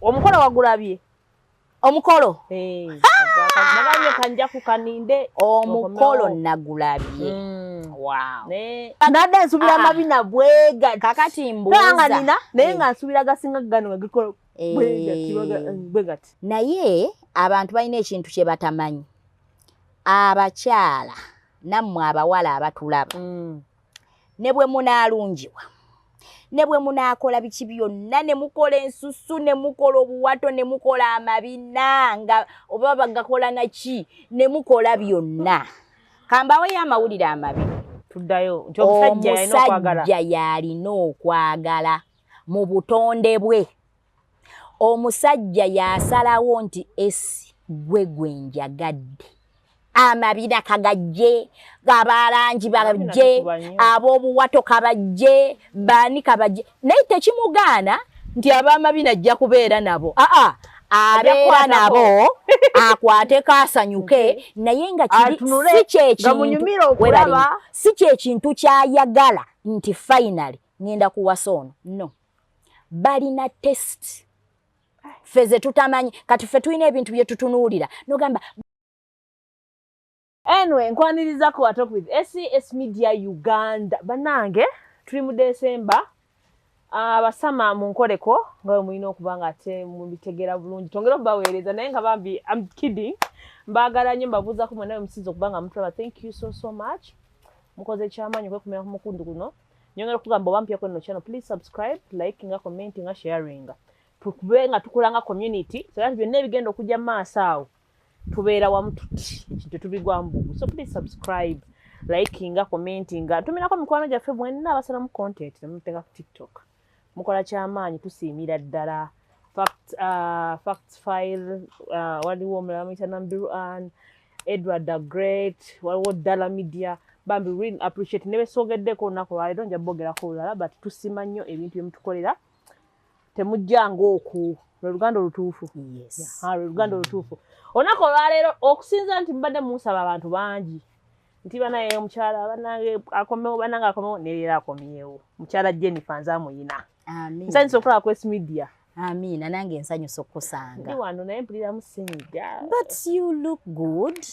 Omukolo wagulabye? Omukolo? Nagambye kanja ku kaninde. Omukolo nagulabye. Wow. Ngadde nsubira amabina bwega. Kakati mbuuza. Kanga nina naye nga nsubira gasinga gano nga gikola bwegati. Naye abantu balina ekintu kye batamanyi. Abakyala nammwe abawala abatulaba. Ne bwe munaalungiwa. Ne bwe munaakola biki byonna ne mukola ensusu ne mukola obuwato ne mukola amabina nga oba bagakola naki ne mukola byonna. Kambawe y'amawulire amabi. Tuddayo nti omusajja yalina okwagala mu butonde bwe. Omusajja yasalawo nti gwe njagadde. Amabina kagajje, gabalangi bagajje, ab'obuwato kabajje, bani kabajje. Naye tekimugaana nti ab'amabina ajja kubeera nabo. Abeera nabo akwate kasanyuke naye nga si kyekintu kyayagala nti finally ngenda kuwasa ono. No. Balina test. Feze tutamanyi kati ffe tulina ebintu bye tutunuulira. Nogamba anyway, nkwaniriza ku Talk with SES Media Uganda. Banange, tuli mu December. Basama munkoleko nga mulina okuba nga ate mubitegera bulungi. Tongera okubaweereza naye nga bambi I'm kidding. Mbagala nnyo mbabuuza ku mwena musizo kubanga mutulaba. Thank you so much. Mukoze kyamaanyi kwekumira ku mukundu guno. Nyongera kugamba bampya ko no channel. Please subscribe, like, nga comment, nga sharing. Tukube nga tukulanga community. So that byonna ebigenda okujja maaso awo. Tubeera wamu tuti ekintu tubigwa mbugu. So please subscribe, liking, commenting. Tuminako mikwano gyaffe mwenna abasala mu content nemuteka ku TikTok. Mukola kyamaanyi tusiimira ddala. Facts file waliwo omulala muyita Nambiru Ann, Edward the Great, waliwo Dala Media. Bambi really appreciate nebe sogeddeko olunaku lwaleero nja bogerako olulala but tusiima nnyo ebintu bye mutukolera. Temujjanga oku Luganda olutuufu. Yes. Luganda olutuufu. Olunaku olwaleero okusinza nti mbadde musaba abantu bangi. Nti banaye omukyala banange akomewo banange akomewo neera akomyewo. Mukyala Jennifer nzamuyina. Amen. Nsanyusa okulaba ku SES Media. Amina nange nsanyusa okusanga. Ndi wano naye mpulira mu senyiga. But you look good.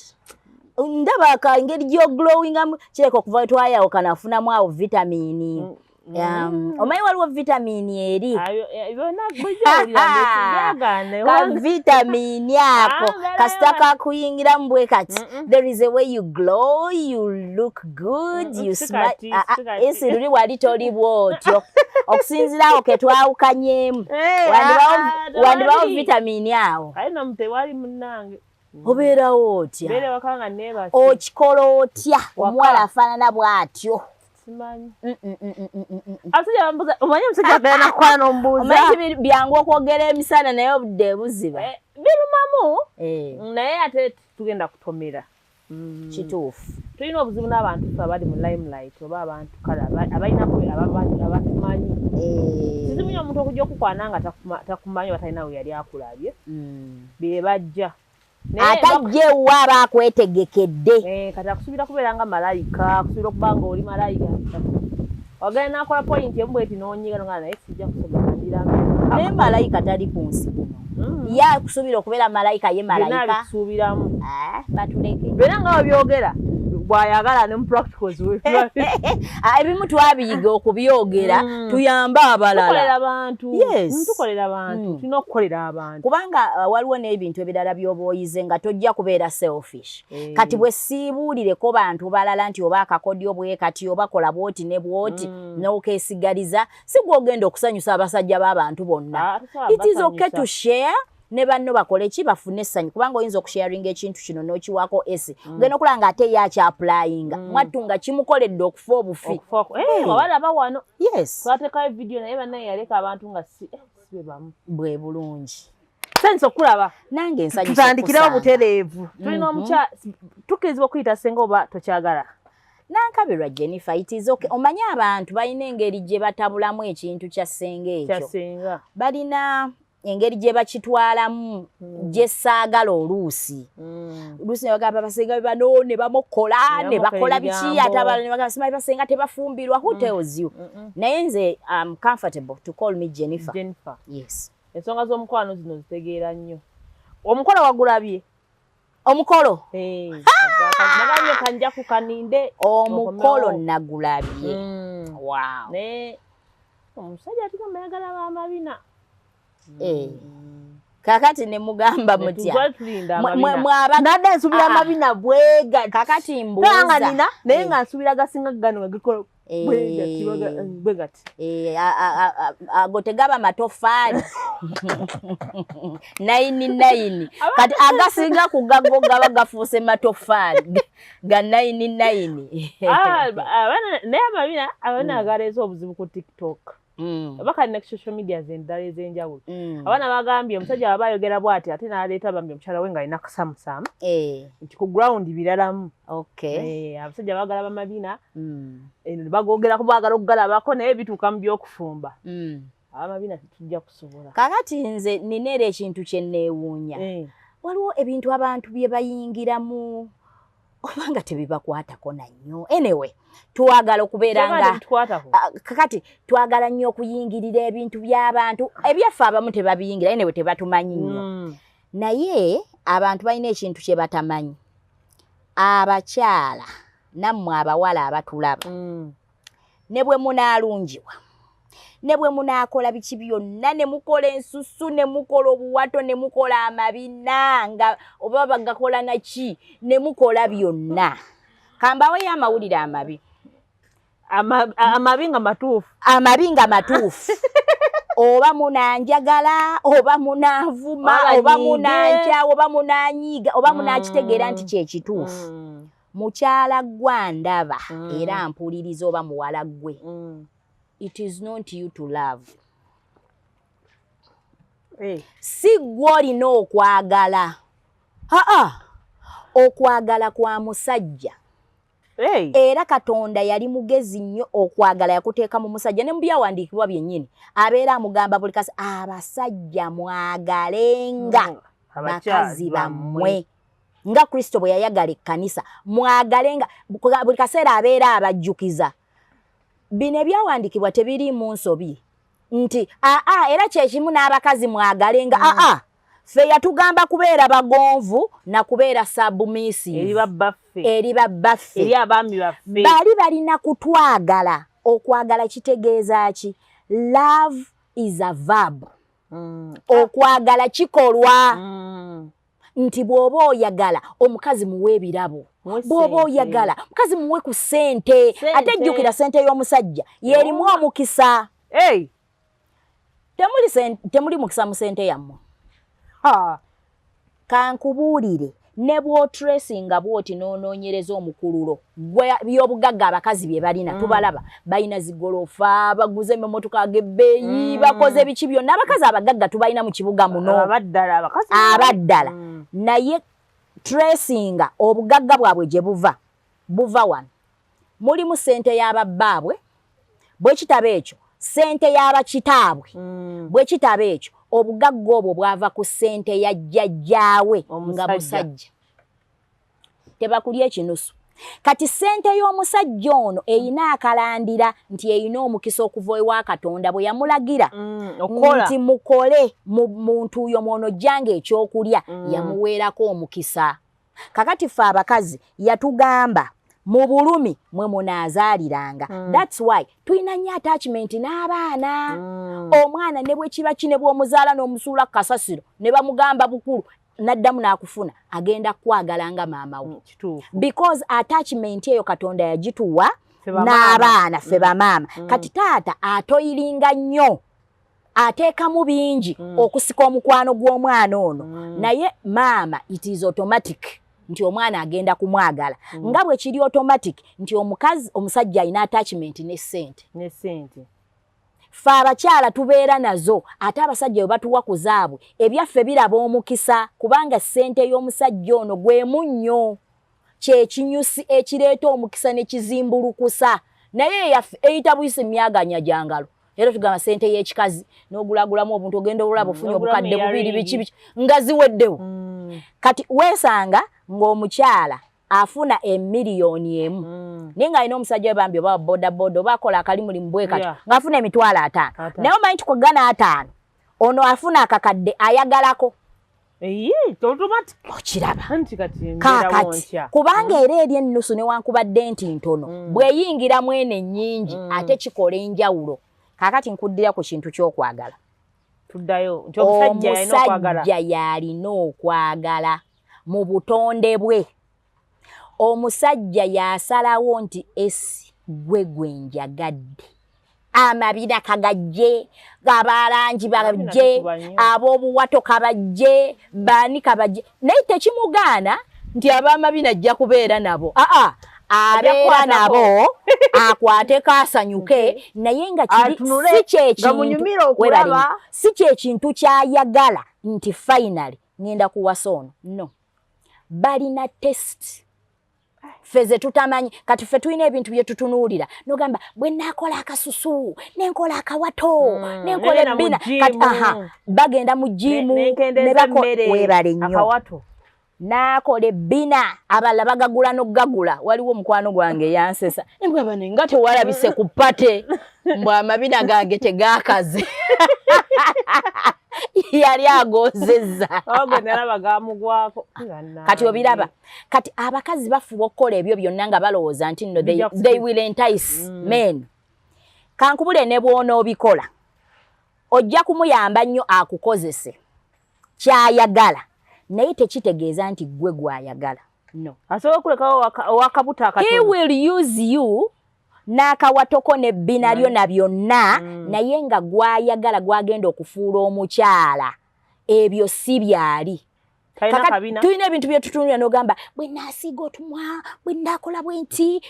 Ndaba ka engeri gyo glowing kireka okuva twayawo kanafunamu awo vitamini. Omanyi waliwo vitamini eri. Ka vitamini ako kasitaka kuyingira mbwe kati. There is a way you glow, you look good, you smile. Esi luli wali toli bwotyo. Okusinzirawo ke twawukanyemu. Wandibawo vitamini awo. Ayina mute wali munange. Obeerawo otya. Beere wakanga nebase. Okikola otya. Omuwala afaanana bw'atyo. Simanyi. Asija mbuza omanyi musajja bayana kwana ombuza. Omanyi byangu okwogera emisana naye obudde buziba. Birumamu. Naye ate tugenda kutomera. Kituufu. Tulina obuzibu n'abantu abali mu limelight oba abantu kala abayinako abatumanyi. Sizimunya omuntu okujja okukwana nga takumanyi batalina we yali akulabye. Be bajja. Atajje waba akwetegekedde. Kati akusubira kubeera nga malayika, akusubira okubanga oli malayika. Ogenda nakola point embweti n'onyiga nga naye sijja kusobola. Naye malayika tali ku nsi kuno. Ye akusubira okubeera malayika ye malayika. Nabisuubiramu. Batuleke. Beera nga wabyogera. Bwayagala ne mu practicals we. Ebimu twabiyiga okubyogera tuyamba abalala. Tukolera abantu. Yes. Tukolera abantu. Tulina okukolera abantu. Kubanga waliwo n'ebintu ebirala by'obooyize nga tojja kubeera selfish. Kati bwe siibuulireko bantu balala nti oba akakodyo bwe kati oba kola bwoti ne bwoti n'okeesigaliza si gw'ogenda okusanyusa abasajja b'abantu bonna. It is okay to share. Ne banno bakole ki bafune essanyu kubanga oyinza okusharinga ekintu kino n'okiwaako esi ogenda okulanga ate yakyapulayinga mwattunga kimukoledde okufa obufi obalaba wano twatekayo vidiyo naye bannaye yaleka abantu nga si be bamu bwe bulungi nsanyusa okulaba nange nsanyusa tutandikirawo butereevu tulina omukyala tukkirizibwa okuyita senga oba tokyagala Nankabirwa Jennifer, it is okay. Omanyi abantu balina engeri gye batabulamu ekintu kya senga ekyo balina engeri gye bakitwalamu gye saagala oluusi. Oluusi ne bagamba basenga bano ne bamukola ne bakola biki ate abalala ne bagamba simanyi basenga tebafumbirwa. Who tells you? Naye nze I'm comfortable to call me Jennifer. Jennifer. Yes. ensonga z'omukwano zino zitegeera nnyo. Omukolo wagulabye? Omukolo nagambye kanja ku kaninde. Omukolo nagulabye. Wow. Ne omusajja atigamba yagala bamabina. Kakati ne mugamba mutya nadda nsubira amabina bwega kakati mbuuza nina naye nga nsubira gasinga gano gagikola bwegati ago tegaba matofaali 99 kati agasinga ku gago gaba gafuuse matofaali ga 99 naye amabina abaana agaleeza obuzibu ku TikTok. Abakali ne social media zendala ez'enjawulo. Abaana bagambye omusajja baba ayogera bw'ati ate n'aleeta bambi omukyala we nga alina kasamusaamu. Nti ku ground biralamu. Abasajja baagala bamabina. Bagogera ku baagala okugalabako naye bituuka mu by'okufumba. Abamabina tetujja kusobola. Kakati nze nina era ekintu kye neewuunya. Waliwo ebintu abantu bye bayingiramu obanga tebibakwatako nannyo. Anyway, twagala okubeera nga kakati twagala nnyo okuyingirira ebintu by'abantu ebyaffe abamu tebabiyingira anyway tebatumanyi nnyo. Naye abantu balina ekintu kye batamanyi. Abakyala nammwe abawala abatulaba ne bwe munaalungiwa ne bwe munaakola biki byonna ne mukola ensusu ne mukola obuwato ne mukola amabina nga oba bagakola naki ne mukola byonna. Kambawe y'amawulire amabi. Amabi nga matuufu. Amabi nga matuufu. Oba munanjagala, oba munanvuma, oba munanja, oba munanyiga, oba munakitegeera nti kye kituufu. Mukyala gwa ndaba era mpuliriza oba muwala gwe. It is not you to love. Si gwe olina okwagala. Okwagala kwa musajja. Era Katonda yali mugezi nnyo okwagala yakuteeka mu musajja ne mu byawandiikibwa byennyini abeera amugamba buli kasi abasajja mwagalenga bakazi bammwe nga Kristo bwe yayagala ekkanisa mwagalenga buli kaseera abeera abajjukiza. Bino ebyawandiikibwa tebiriimu nsobi nti era kyekimu n'abakazi mwagalenga ffe yatugamba kubeera bagonvu na kubeera submissive eri babbaffe eri abaami baffe bali balina kutwagala. Okwagala kitegeeza ki? Love is a verb. Okwagala kikolwa. Nti bw'oba oyagala omukazi muwe ebirabo, bw'oba oyagala mukazi muwe ku ssente. Ate jjukira ssente y'omusajja y'erimu omukisa. Temuli mukisa mu ssente yammwe. Kankubuulire ne bw'otresinga bw'oti n'onoonyereza omukululo by'obugagga abakazi bye balina tubalaba balina zigolofa baguze emmotoka g'ebbeeyi bakoze biki byonna abakazi abagagga tubalina mu kibuga muno abaddala naye tresinga obugagga bwabwe gye buva wano mulimu ssente y'ababbaabwe bwe kitaba ekyo ssente y'abakitaabwe bwe kitaba ekyo obugagga obwo bwava ku ssente ya jjajjaawe nga musajja. Tebakulya ekinusu. Kati ssente y'omusajja ono eyina akalandira nti eyina omukisa okuva ewa Katonda bwe yamulagira nti mukole mu muntu oyo mw'onojjanga ekyokulya yamuweerako omukisa. Kakati ffe abakazi yatugamba mu bulumi mwe munaazaaliranga. That's why tulina nnyo attachment n'abaana. Omwana ne bwe kiba kine bw'omuzaala n'omusuula kasasiro ne bamugamba bukulu n'addamu n'akufuna agenda kwagala nga maama we. Because attachment eyo Katonda yagituwa n'abaana ffe bamaama. Kati taata atoyiringa nnyo ateekamu bingi okusika omukwano gw'omwana ono naye maama it is automatic nti omwana agenda kumwagala. Nga bwe kiri automatic nti omusajja alina attachment ne ssente. Ffe abakyala tubeera nazo ate abasajja bwe batuwa ku zaabwe ebyaffe biraba omukisa kubanga ssente y'omusajja ono gwe munnyo kye kinyusi ekireeta omukisa ne kizimbulukusa naye yaffe eyita buyisi myaganya gyangalo. Era tugamba ssente y'ekikazi n'ogulagulamu obuntu ogenda olulaba ofunye obukadde bubiri biki nga ziweddewo. Kati weesanga ng'omukyala afuna emiliyoni emu naye ng'alina omusajja we bambi oba bodaboda oba akola akalimulimu bwe kati ng'afuna emitwalo 5 naye omanyi nti ku gana 5 ono afuna akakadde ayagalako automatic okiraba kakati kubanga era eri ennusu newankubadde nti ntono bweyingira mwene nnyingi ate kikola enjawulo. Kakati nkuddira ku kintu ky'okwagala. Tuddayo nti omusajja yalina okwagala mu butonde bwe. Omusajja yasalawo nti gwe njagadde. Amabina kagajje, abalangi bajje, ab'obuwato kabajje, bani kabajje. Naye tekimugaana nti ab'amabina ajja kubeera nabo. Abeera nabo akwate kasanyuke naye nga si kyekintu kyayagala nti finally ngenda kuwasa ono. No. Balina test. Feze tutamanyi kati ffe tulina ebintu bye tutunuulira nogamba bwe naakola akasusu nenkola akawato nenkola ebbina kati bagenda mu jimu weebale nnyo naakola ebbina abalala bagagula n'ogagula. Waliwo omukwano gwange yansesa embwa bano nga tewalabise ku pate mbw amabina gange tegaakaze yali agozezza kati obiraba kati abakazi bafuba okukola ebyo byonna nga balowooza nti no they will entice men. Kankubule ne bw'onoobikola ojja kumuyamba nnyo akukozese kyayagala naye tekitegeeza nti gwe gwayagala. No. Asobola okulekawo owakabuta akatono. He will use you n'akawatoko n'ebbina lyo na byonna naye nga gwayagala gwagenda okufuula omukyala ebyo si byali. Tulina ebintu bye tutunulira n'ogamba bwe naasiga otumwa bwe ndakola bwe nti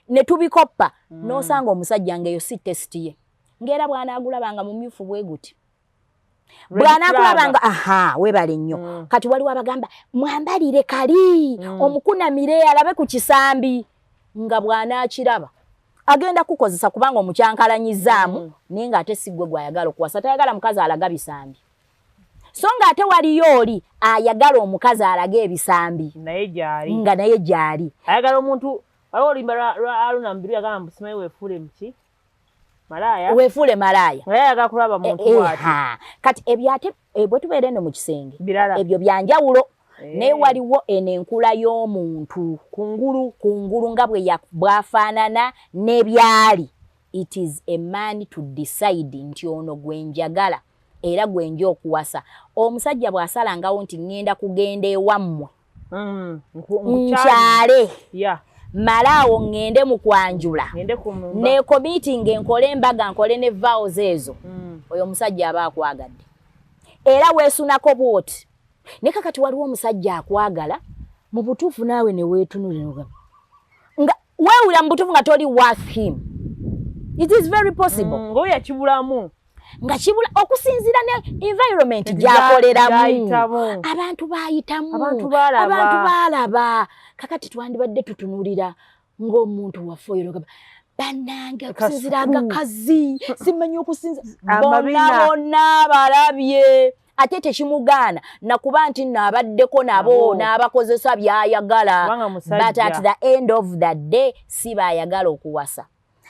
ne tubikoppa n'osanga omusajja ng'eyo si tesiti ye ng'era bw'anaagulabanga mu myufu bwe guti bw'anaakulabanga weebale nnyo. Kati waliwo abagamba mwambalire kali omukunamire alabe ku kisambi nga bw'anaakiraba agenda kukozesa kubanga omukyankalanyizaamu naye ng'ate si gwe gwayagala okuwasa. Tayagala mukazi alaga bisambi so ng'ate waliyo oli ayagala omukazi alaga ebisambi nga naye gyali ayagala omuntu waliwo olimba lwa Aruna Mbiru yagamba mbusimayi weefuule muki malaya weefuule malaya ayagala kulaba muntu bw'ati. Kati ebyo ate bwe tubeera eno mu kisenge ebyo byanjawulo naye waliwo eno enkula y'omuntu kungulu nga bwafaanana n'ebyali. It is a man to decide nti ono gwenjagala era gwenja okuwasa. Omusajja bw'asalangawo nti ngenda kugenda ewammwe nkyale malaawo ngende mu kwanjula ne committing enkole embaga nkole ne vows ezo oyo omusajja aba akwagadde era weesunako bwoti. Ne kakati waliwo omusajja akwagala mu butuufu naawe ne weetunulira nga weewulira mu butuufu nga toli worth him. It is very possible ng'oyo yakibulamu nga kibula okusinziira ne environment gyakoleramu abantu bayitamu abantu baalaba. Kakati twandibadde tutunulira ng'omuntu waffe oyo gaba bannange okusinziira agakazi simanyi okusinziira bonna balabye ate tekimugaana nakuba nti nno abaddeko nabo n'abakozesa byayagala but at the end of the day si baayagala okuwasa.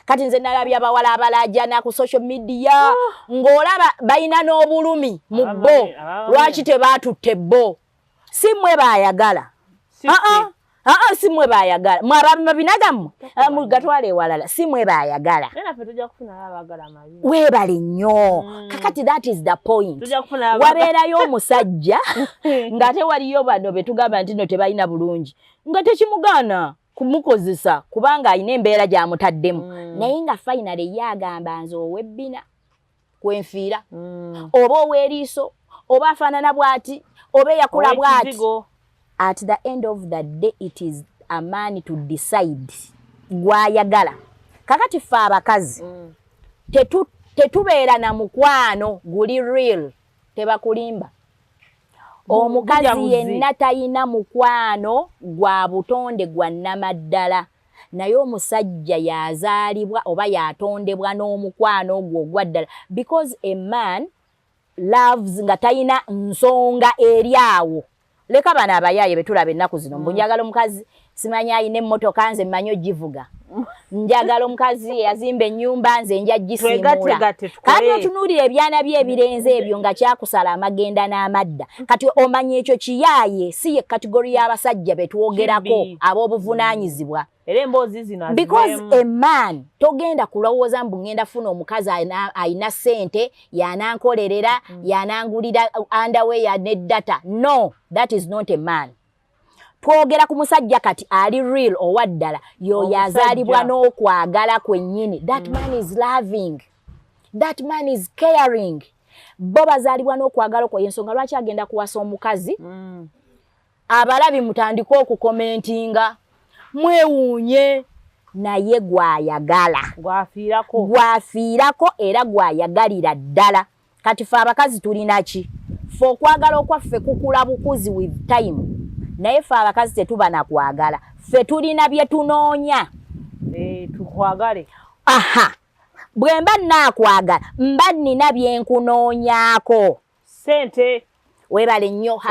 Kati nze nalabye abawala abalajana ku social media ng'olaba balina n'obulumi mu bbo lwaki tebaatutte bbo. Si mmwe baayagala si mmwe baayagala mwe abamabinagammwe mugatwala ewalala si mmwe baayagala weebale nnyo. Kakati that is the point. Wabeerayo omusajja ng'ate waliyo bano be tugamba nti no tebalina bulungi nga tekimugaana kumukozesa kubanga alina embeera gy'amutaddemu naye nga finally ye agamba nze ow'ebbina kwenfiira oba ow'eriiso oba afaanana bw'ati oba eyakula bw'ati. At the end of the day it is a man to decide gwayagala. Kakati ffe abakazi tetubeera na mukwano guli real tebakulimba. Omukazi yenna talina mukwano gwa butonde gwa nnamaddala naye omusajja yazaalibwa oba yatondebwa n'omukwano ogwo ogwa ddala because a man loves nga talina nsonga eri awo. Leka bana abayaaye betulaba ennaku zino mbunjagala omukazi simanya ayina emmotoka nze mmanyi ogivuga njagala omukazi yazimba ennyumba nze nja gisimula kati otunuulira ebyana bye ebirenze ebyo nga kyakusala amagenda n'amadda kati omanya ekyo kiyaaye si ye kategori y'abasajja betwogerako ab'obuvunaanyizibwa because a man togenda kulowooza mbu ngenda funa omukazi ayina ssente yanankolerera yanangulira underwear ne data no that is not a man. Twogera ku musajja kati ali real owaddala yoyo azaalibwa n'okwagala kwennyini. That man is loving. That man is caring. Bo bazaalibwa n'okwagala kwe ensonga lwaki agenda kuwasa omukazi abalabi mutandika okukomentinga mwewuunye naye gwayagala gwafiirako era gwayagalira ddala. Kati fe abakazi tulina ki? Fe okwagala okwaffe kukula bukuzi with time. Naye fe abakazi tetuba na kwagala. Fe tulina bye tunoonya. Tukwagale. Aha. Bwe mba naakwagala mba nnina bye nkunoonyaako. Sente. Weebale nnyo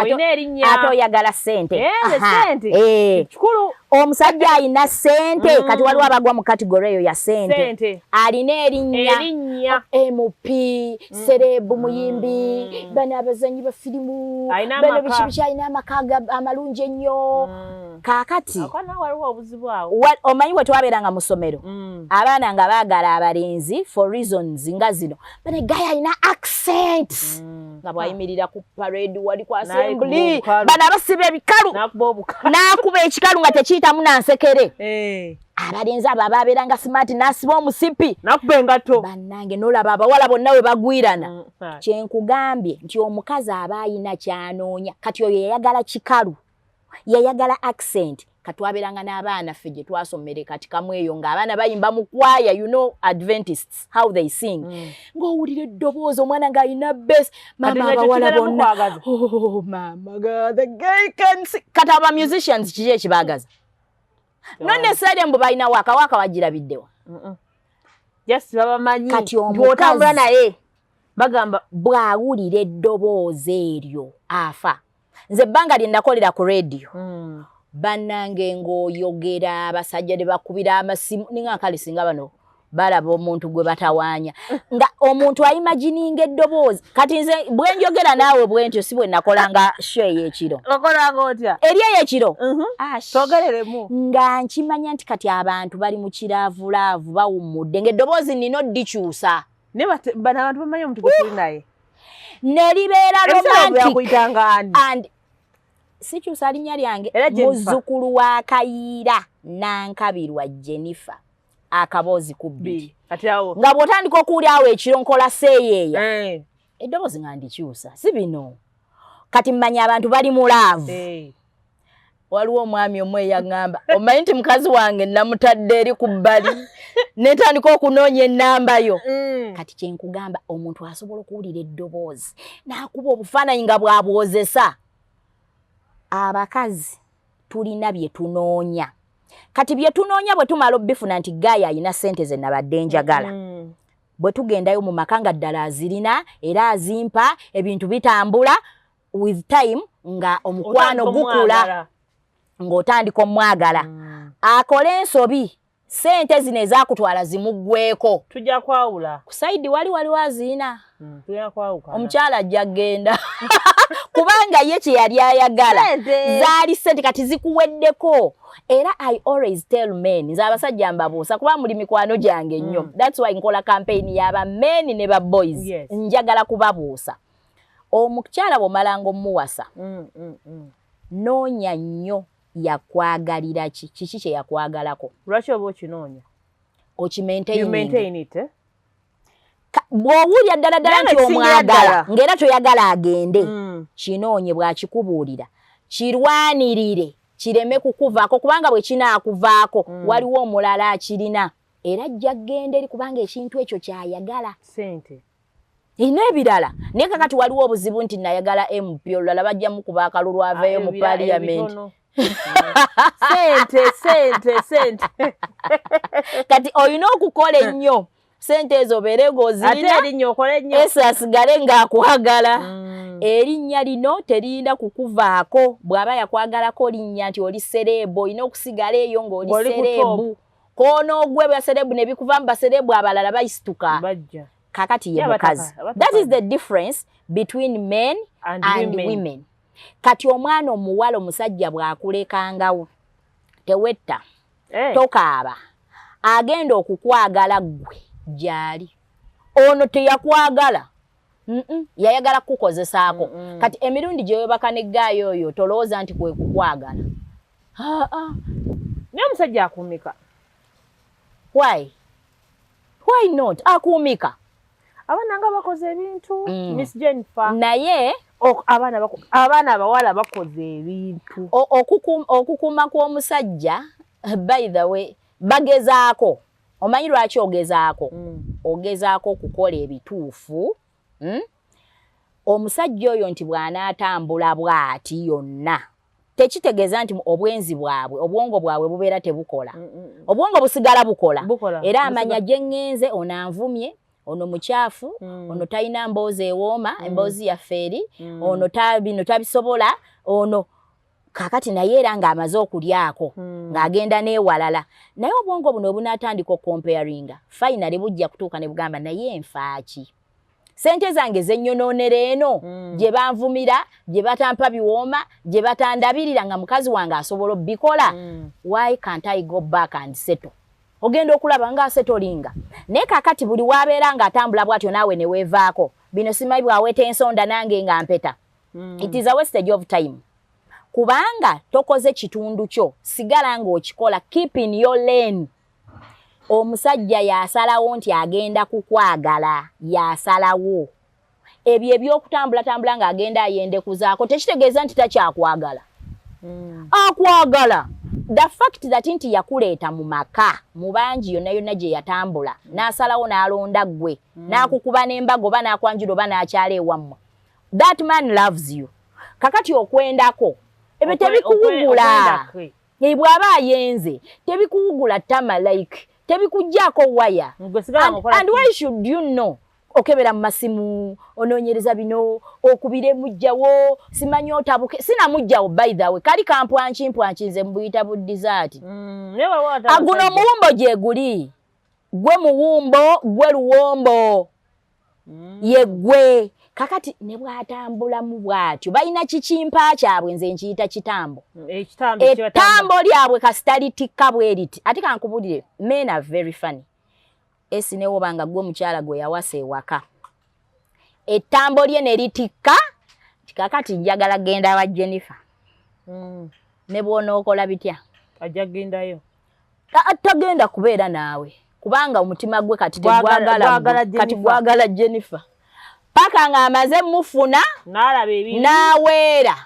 ate oyagala ssente. Sente. Kikulu. Omusajja alina ssente kati waliwo abagwa mu kategori eyo ya ssente. Alina erinnya MP, serebu muyimbi, bano abazanyi ba firimu, bano biki alina amaka amalungi ennyo. Kaakati omanyi bwe twabeeranga mu ssomero abaana nga baagala abalenzi for reasons nga zino. Bano gaya alina accent nga bwayimirira ku parade wali ku assembly bano abasiba ebikalu n'akuba ekikalu nga tekiyitamu nansekere. Abalenzi abo ababeeranga smart n'asiba omusipi n'akuba engato bannange n'olaba abawala bonna we bagwirana. Kyenkugambye nti omukazi aba ayina kyanoonya kati oyo yayagala kikalu yayagala accent. Katwaberanga n'abaana ffe gye twasomere kati kamwe eyo ng'abaana bayimba mu kwaya you know Adventists how they sing ng'owulira eddoboozi omwana ng'alina bass mama abawala bonna oh mama God the guy can sing. Kati aba musicians kiki ekibaagaza no necessarily mbu balina waka wagirabiddewa just babamanyi kati omutambula naye bagamba bw'awulira eddoboozi eryo afa. Nze ebbanga lye nakolera ku radio bannange ng'oyogera abasajja ne bakubira amasimu ninga kale singa bano balaba omuntu gwe batawaanya nga omuntu ayimagininga eddoboozi. Kati nze bwe njogera naawe bwe ntyo si bwe nakolanga show ey'ekiro okolanga otya eri ey'ekiro togereremu nga nkimanya nti kati abantu bali mu kiraavulaavu bawummudde ng'eddoboozi nina oddikyusa bano abantu bamanyi omuntu gwe tuli naye neribeera romantic and sikyusa linnya lyange muzzukulu wa Kayiira Nankabirwa Jennifer akaboozi ku bbiri nga bw'otandika okuwulirawo ekiro nkola seeyeeya eddoboozi nga ndikyusa si bino kati mmanya abantu bali mu laavu. Waliwo omwami omu eyaŋŋamba omanyi nti mukazi wange namutadde eri ku bbali netandika okunoonya ennamba yo. Kati kyenkugamba omuntu asobola okuwulira eddoboozi n'akuba obufaananyi nga bw'abwozesa. Abakazi tulina bye tunoonya kati bye tunoonya bwe tumala obifuna nti gaaya alina ssente ze nabadde njagala bwe tugendayo mu maka nga ddala azirina era azimpa ebintu bitambula with time nga omukwano gukula ng'otandika omwagala akole ensobi ssente zino ezakutwala zimuggweko tujja kwawula ku saidi waliwo azirina tujja kwawukana omukyala ajja genda kubanga ye kye yali ayagala zaali ssente kati zikuweddeko. Era I always tell men nze abasajja mbabuusa kuba muli mikwano gyange nnyo that's why nkola campaign y'aba men ne ba boys njagala kubabuusa. Omukyala bw'omalanga omuwasa noonya nnyo yakwagalira kiki kye yakwagalako. Lwaki oba okinoonya okimaintain bw'owulira ddala ddala nti omwagala ng'era toyagala agende kinoonye bw'akikubuulira kirwanirire kireme kukuvaako kubanga bwe kinaakuvaako waliwo omulala akirina era ajja kgenda eri kubanga ekintu ekyo kyayagala ssente n'ebirala naye kakati waliwo obuzibu nti nayagala MP olulala bajja mukuba akalulu aveeyo mu parliament sente kati olina okukola ennyo sente ezo berego zirina ate erinnya okole nnyo ese asigale ng'akwagala. Erinnya lino teririnda kukuvaako bw'aba yakwagalako linnya nti oli serebu olina okusigala eyo ng'oli serebu koono ogwe baserebu ne bikuva mu baserebu abalala bayisituka kakati ye mukazi. That is the difference between men and women. Kati omwana omuwala omusajja bw'akulekangawo tewetta tokaaba agenda okukwagala gwe gyali ono teyakwagala yayagala kukozesaako kati emirundi gye webaka ne gaayo oyo tolowooza nti kwe kukwagala naye omusajja akuumika why not akuumika abaana nga bakoze ebintu Miss Jennifer naye abaana abawala bakoze ebintu okukuuma kw'omusajja by the way bagezaako omanyi lwaki ogezaako ogezaako okukola ebituufu omusajja oyo nti bw'anaatambula bw'ati yonna tekitegeeza nti obwenzi bwabwe obwongo bwabwe bubeera tebukola obwongo busigala bukola era amanya gye ŋŋenze ono anvumye ono mukyafu ono talina mboozi ewooma emboozi yaffe eri ono bino tabisobola ono kakati naye era ng'amaze okulyako ng'agenda n'ewalala naye obwongo buno obunaatandika okukomparinga finally bujja kutuuka ne bugamba naye enfaaki sente zange zenyonoonera eno gye banvumira gye batampa biwooma gye batandabirira nga mukazi wange asobola obbikola why can't I go back and settle ogenda okulaba ng'asetolinga naye kakati buli wabeera ng'atambula bw'atyo naawe ne weevaako bino simanyi bw'aweeta ensonda nange nga mpeta it is a wastage of time kubanga tokoze kitundu kyo sigala ng'okikola keep in your lane omusajja yasalawo nti agenda kukwagala yasalawo ebyo ebyokutambula ng'agenda ayendekuzaako tekitegeeza nti takyakwagala akwagala the fact that nti yakuleeta mu maka mu bangi yonna gye yatambula n'asalawo n'alonda ggwe n'akukuba n'embago oba n'akwanjula oba n'akyala ewammwe that man loves you kakati okwendako ebyo tebikuwugula bw'aba ayenze tebikuwugula tama like tebikujjaako waya and why should you know okebera mu masimu onoonyereza bino okubire mujjawo simanyi otabuke sinamujjawo by the way kali kampwanki nze mbuyita buddizaati aguno omuwumbo gye guli gwe muwumbo gwe luwombo ye gwe kakati ne bw'atambula mu bw'atyo balina kikimpa kyabwe nze nkiyita kitambo ettambo lyabwe kasitalitikka bwe riti ate kankubulire men are very funny esi ne woba nga gwe mukyala gwe yawasa ewaka ettambo lye ne litikka kakati njagala genda wa Jennifer ne bw'onookola bitya ajja gendayo tagenda kubeera naawe kubanga omutima gwe kati gwagala Jennifer paka ng'amaze mufuna n'aweera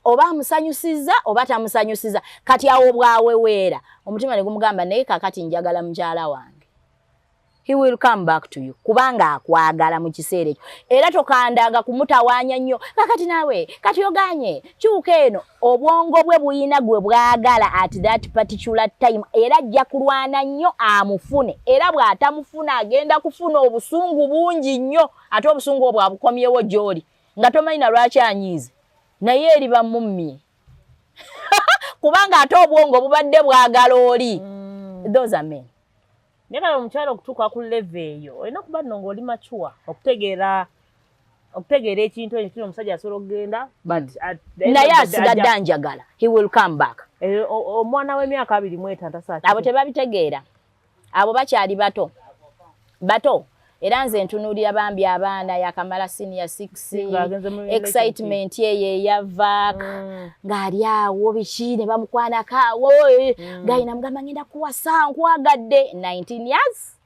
oba amusanyusiza oba tamusanyusiza kati awo bw'aweweera omutima ne gumugamba naye kakati njagala mukyala wange he will come back to you kubanga akwagala mu kiseera ekyo era tokandanga kumutawaanya nnyo kakati naawe kati oganye kyuka eno obwongo bwe buyina gwe bwagala at that particular time era ajja kulwana nnyo amufune era bw'atamufuna agenda kufuna obusungu bungi nnyo ate obusungu obwo abukomyewo gy'oli nga tomanyi na lwaki anyiize naye eriba mummye kubanga ate obwongo bubadde bwagala oli those are men. Naye kale omukyala okutuuka ku level eyo olina okuba nno ng'oli mature okutegeera ekintu ekyo omusajja asobola okugenda naye asigadde anjagala he will come back. Omwana w'emyaka 25 abo tebabitegeera abo bakyali bato era nze ntunuulira bambi abaana yakamala senior 6 excitement yeyo eyava ng'ali awo biki ne bamukwanako awo gayina mugamba ngenda kuwasa nkwagadde 19 years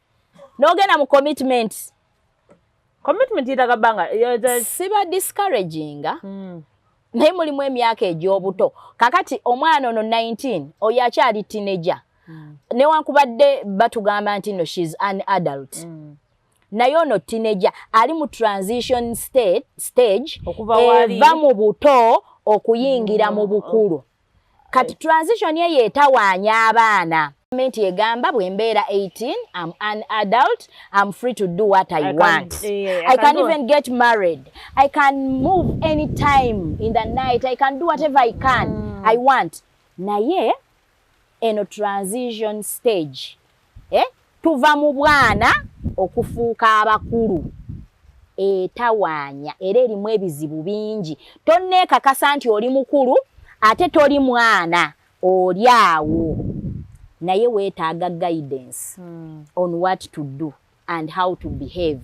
n'ogenda mu commitment yitaga bbanga siba discouraging naye mulimu emyaka egy'obuto kakati omwana ono 19 oyo akyali teenager newankubadde batugamba nti no she's an adult naye ono teenager ali mu transition stage eva mu buto okuyingira mu bukulu kati transition ye etawaanya abaana Gavumenti egamba bwe mbeera 18, I'm an adult, I'm free to do what I want. I can even get married. I can move anytime in the night. I can do whatever I can. I want. Naye eno transition stage. Tuva mu bwana okufuuka abakulu. Etawaanya era erimu ebizibu bingi. Tonneekakasa nti oli mukulu ate toli mwana oli awo. Naye weetaaga guidance on what to do and how to behave.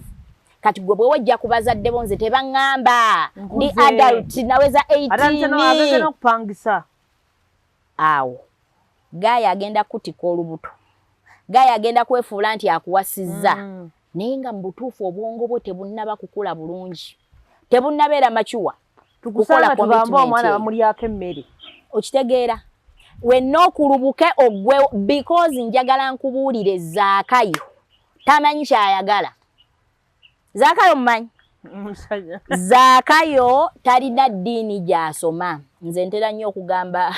Kati gwe bwe wajja ku bazadde bo nze tebaŋŋamba ndi adult naweza 18 n'okupangisa awo Gaaya agenda kutika olubuto. Gaaya agenda kwefuula nti akuwasizza. Naye nga mu butuufu obwongo bwo tebunnaba kukula bulungi. Tebunnabeera machuwa. Tukusanga tubamba omwana bamulyako emmere. Okitegeera? Wenna okulubuke ogwe because njagala nkubuulire Zaakayo. Tamanyi kyayagala. Zaakayo mmanyi? Zaakayo talina ddiini gy'asoma. Nze ntera nnyo okugamba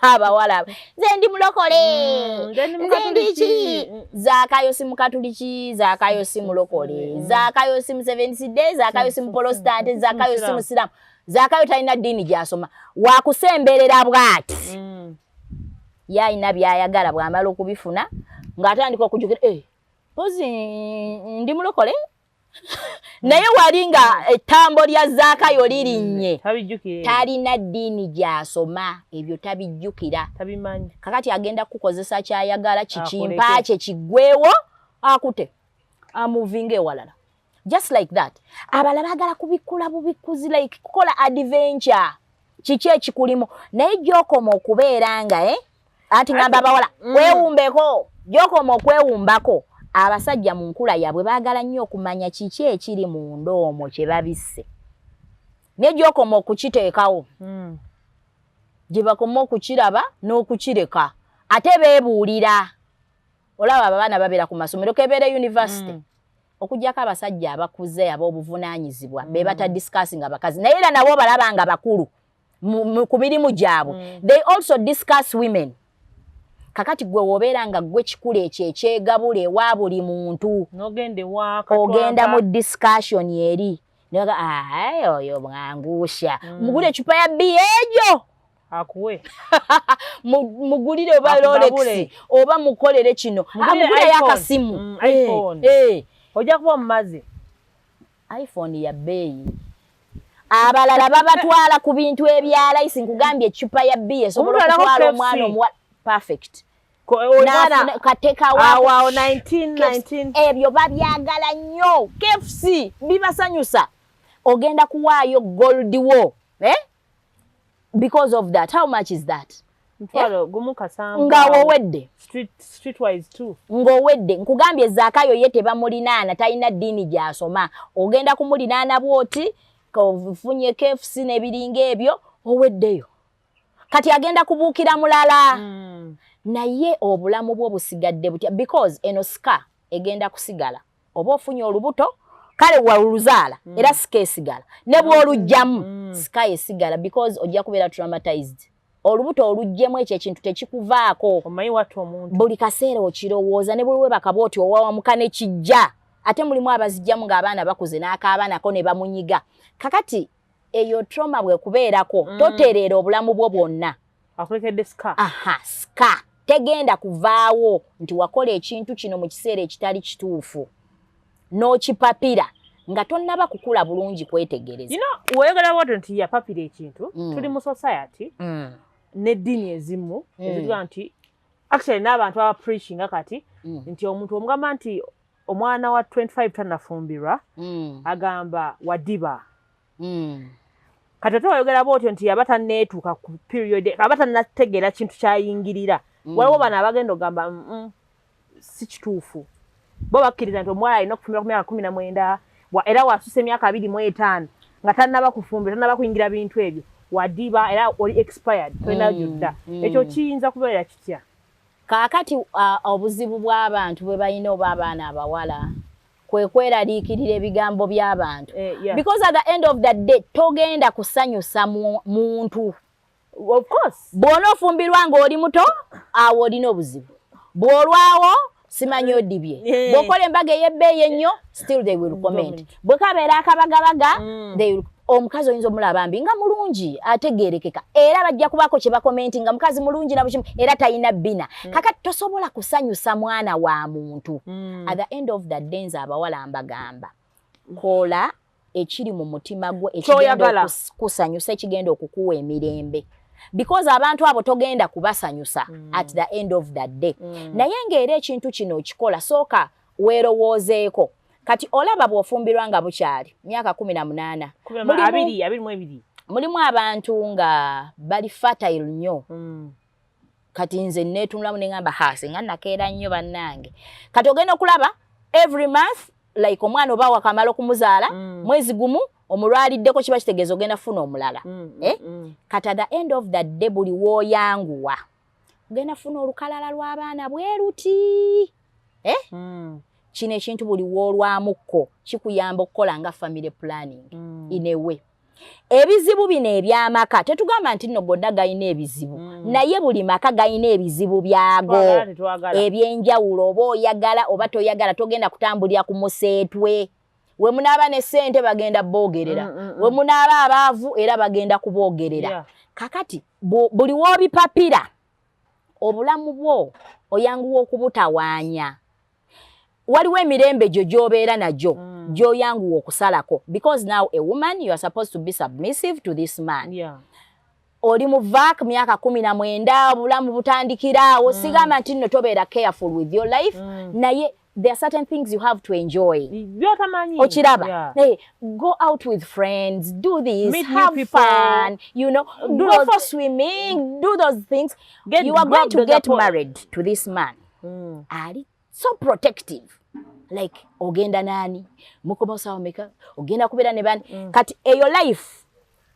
abawala. Nze ndi mulokole. Nze ndi ki? Zaakayo si mukatuliki, Zaakayo si mulokole. Zaakayo si mu Seventh Day, Zaakayo si mu Protestant, Zaakayo si musiramu. Zaakayo talina ddiini gy'asoma. Waakusemberera bw'ati. Yalina byayagala bw'amala okubifuna ng'atandika okujjukira pozi ndi mulokole naye wali nga ettambo lya Zaakayo lirinnye talina ddiini gy'asoma ebyo tabijjukira tabimanyi kakati agenda kukozesa kyayagala kikimpa kye kiggwewo akute amuvinga ewalala just like that abalala baagala kubikula bubikuzi like kukola adventure kiki ekikulimu naye gy'okoma okubeera nga ati ngamba bawala weewumbeko gy'okoma okwewumbako abasajja mu nkula yaabwe baagala nnyo okumanya kiki ekiri mu ndoomo kye babisse ne gy'okoma okukiteekawo gye bakoma okukiraba n'okukireka ate beebuulira olaba abaana babeera ku masomero kebeere university okugyako abasajja abakuze ab'obuvunaanyizibwa be batadiscussinga abakazi naye era nabo balaba nga bakulu ku mirimu gyabwe they also discuss women. Kakati gwe wobeera nga gwe kikula ekyo ekyegabula ewa buli muntu ogenda mu discussion eri naga oyo bwangusha mugule ecupa ya bia egyo akuwe mugulire oba Rolex oba mukolere kino amugule yakasimu iPhone ojja kuba mumazi iPhone ya beeyi abalala babatwala ku bintu ebya lice nkugambye ecupa ya bia sobola kutwala omwana omuwala perfect. Kateka wa 19 ebyo babyagala nnyo KFC bibasanyusa ogenda kuwaayo gold wo because of that how much is that gumu kasanga nga wowedde streetwise too ngowedde nkugambye Zaakayo ye tebamulinaana talina ddiini gy'asoma ogenda kumulinaana bwoti kofunye KFC n'ebiringa ebyo oweddeyo kati agenda kubuukira mulala naye obulamu bwo busigadde butya because eno sika egenda kusigala oba ofunye olubuto kale waluluzaala era sika esigala ne bw'olugjamu sika esigala because ojja kubeera traumatized olubuto oluggyemu ekyo ekintu tekikuvaako omanyi watu omuntu buli kaseera okirowooza ne bwe webaka bw'oti owawamuka ne kijja ate mulimu abazijjamu ng'abaana bakuze n'akaabaanako ne bamunyiga kakati eyo trauma bwe kubeerako totereera obulamu bwo bwonna akulekedde sika sika tegenda kuvaawo nti wakola ekintu kino mu kiseera ekitali kituufu n'okipapira nga tonnaba kukula bulungi kwetegereza weeyogera bwotyo nti yapapira ekintu tuli mu society n'eddiini ezimu ezituga nti actually n'abantu aba preachinga kati nti omuntu omugamba nti omwana wa 25 tannafumbirwa agamba wadiba kati ate wayogera bwotyo nti yaba tanneetuuka ku period aba tannategeera kintu kyayingirira waliwo bano abagenda ogamba si kituufu bo bakkiriza nti omuwala alina okufumbira ku myaka 19 era wasusa emyaka 25 nga tannaba kufumbira tannaba kuyingira bintu ebyo wadiba era oli expired tolina gyodda ekyo kiyinza kubeera kitya kaakati obuzibu bw'abantu bwe balina oba abaana abawala kwe kweraliikirira ebigambo by'abantu because at the end of the day togenda kusanyusa muntu of course bw'ona ofumbirwa ng'oli muto awo olina obuzibu bwolwawo simanyi odibye bwokola embaga ey'ebbeeyi ennyo still they will comment bwe kabeera akabagabaga they will omukazi oyinza omulaba mbi nga mulungi ategeerekeka era bajja kubaako kye bakomenti nga mukazi mulungi na bukimu era talina bbina kakati tosobola kusanyusa mwana wa muntu at the end of the day nze abawala mbagamba kola ekiri mu mutima gwe ekigenda kusanyusa ekigenda okukuwa emirembe because abantu abo togenda kubasanyusa at the end of the day naye ng'era ekintu kino okikola sooka weerowoozeeko kati olaba bw'ofumbirwa nga bukyali myaka 18 mulimu abantu nga bali fertile nnyo kati nze neetunulamu ne ngamba hase nga nakeera nnyo bannange kati ogenda okulaba every month like omwana oba wakamala okumuzaala mwezi gumu omulwaliddeko kiba kitegeeza ogenda funa omulala kati at the end of the day buli wooyanguwa ogenda funa olukalala lw'abaana bweruti kino ekintu buli woolwamukko kikuyamba okukola nga family planning in a way ebizibu bino eby'amaka tetugamba nti nno gonna galina ebizibu naye buli maka galina ebizibu byago ebyenjawulo oba oyagala oba toyagala togenda kutambulira ku museetwe we munaaba ne ssente bagenda boogerera we munaaba abaavu era bagenda kuboogerera kakati buli woobipapira obulamu bwo oyanguwa okubutawaanya waliwo emirembe gyo gy'obeera nagyo gy'oyanguwa okusalako because now a woman you are supposed to be submissive to this man oli mu vac myaka 19 obulamu butandikiraawo sigamba nti nno tobeera careful with your life naye there are certain things you have to enjoy okiraba hey, go out with friends do this meet have fun you know go for swimming do those things you are going to get married to this man ali so protective like ogenda nani mukoba sawa meka ogenda kubeera ne bani kati eyo life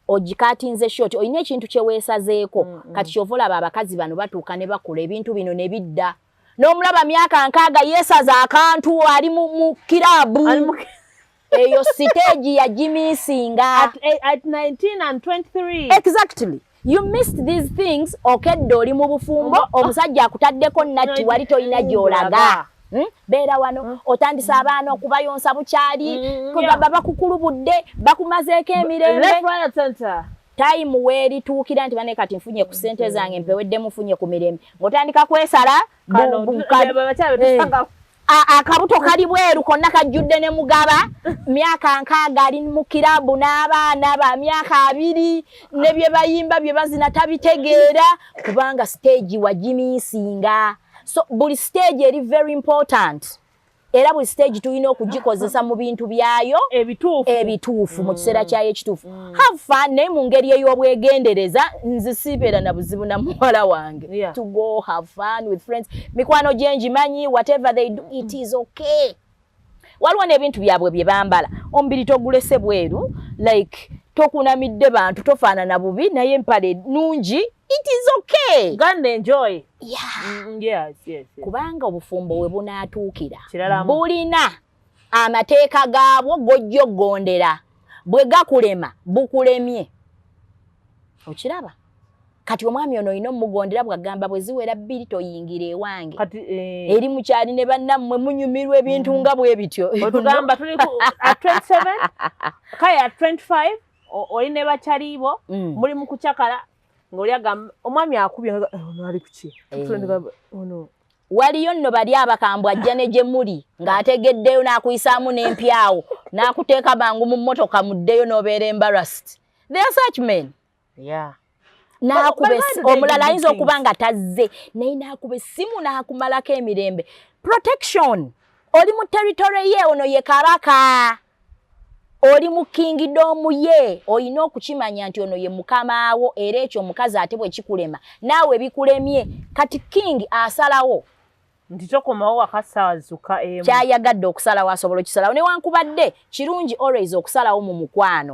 ogikatinze short oyine ekintu kye weesazeeko kati kyovola abakazi bano batuuka ne bakula ebintu bino ne bidda n'omulaba myaka 6 yeesaza akantu ali mu kirabu eyo stage ya jimisinga at 19 and 23 exactly you missed these things okedde oli mu bufumbo omusajja akutaddeko natti wali toyina gy'olaga beera wano otandisa abaana okubayonsa bukyali kugamba bakukulubudde bakumazeeko emirembe time weerituukira nti bane kati nfunye ku ssente zange mpewedde mufunye ku mirembe ng'otandika kwesala akabuto kali bweru konna kajjudde ne mugaba myaka 6 ali mu kirabu n'abaana ba myaka 2 ne bye bayimba bye bazina tabitegeera kubanga stage wagimisinga so buli stage eri very important era buli stage tulina okugikozesa mu bintu byayo ebituufu mu kiseera kyayo ekituufu have fun naye mu ngeri ey'obwegendereza nze sibeera na buzibu na muwala wange to go have fun with friends mikwano gyenjimanyi whatever they do it is okay waliwo n'ebintu byabwe bye bambala omubiri togulese bweru like tokunamidde bantu tofaanana bubi naye empale nungi it is okay gonna enjoy yes kubanga obufumbo we bunaatuukira bulina amateeka gaabwo gojjogondera bwe gakulema bukulemye okiraba kati omwami ono olina omugondera bwagamba bwe ziwera 2 toyingira ewange eri mukyali ne bannammwe munyumirwa ebintu nga bwe bityo otugamba tuli at 27 kaya at 25 oli ne bakyalibo muli mu kukyakala ng'oli agamba omwami akubye ono ali kuki ono waliyo nno bali abakambwe ajja ne gye muli ng'ategeddeyo n'akuyisaamu n'empyawo n'akuteeka mangu mu mmotoka muddeyo n'obeera embarrassed there are such men n'akube omulala ayinza okuba nga tazze naye n'akuba essimu n'akumalako emirembe protection oli mu territory ye ono ye kabaka oli mu kingdom ye olina okukimanya nti ono ye mukamaawo era ekyo omukazi ate bwe kikulema naawe bikulemye kati king asalawo nti tokomawo wakasaawa zuka emu kyayagadde okusalawo asobola okisalawo newankubadde kirungi always okusalawo mu mukwano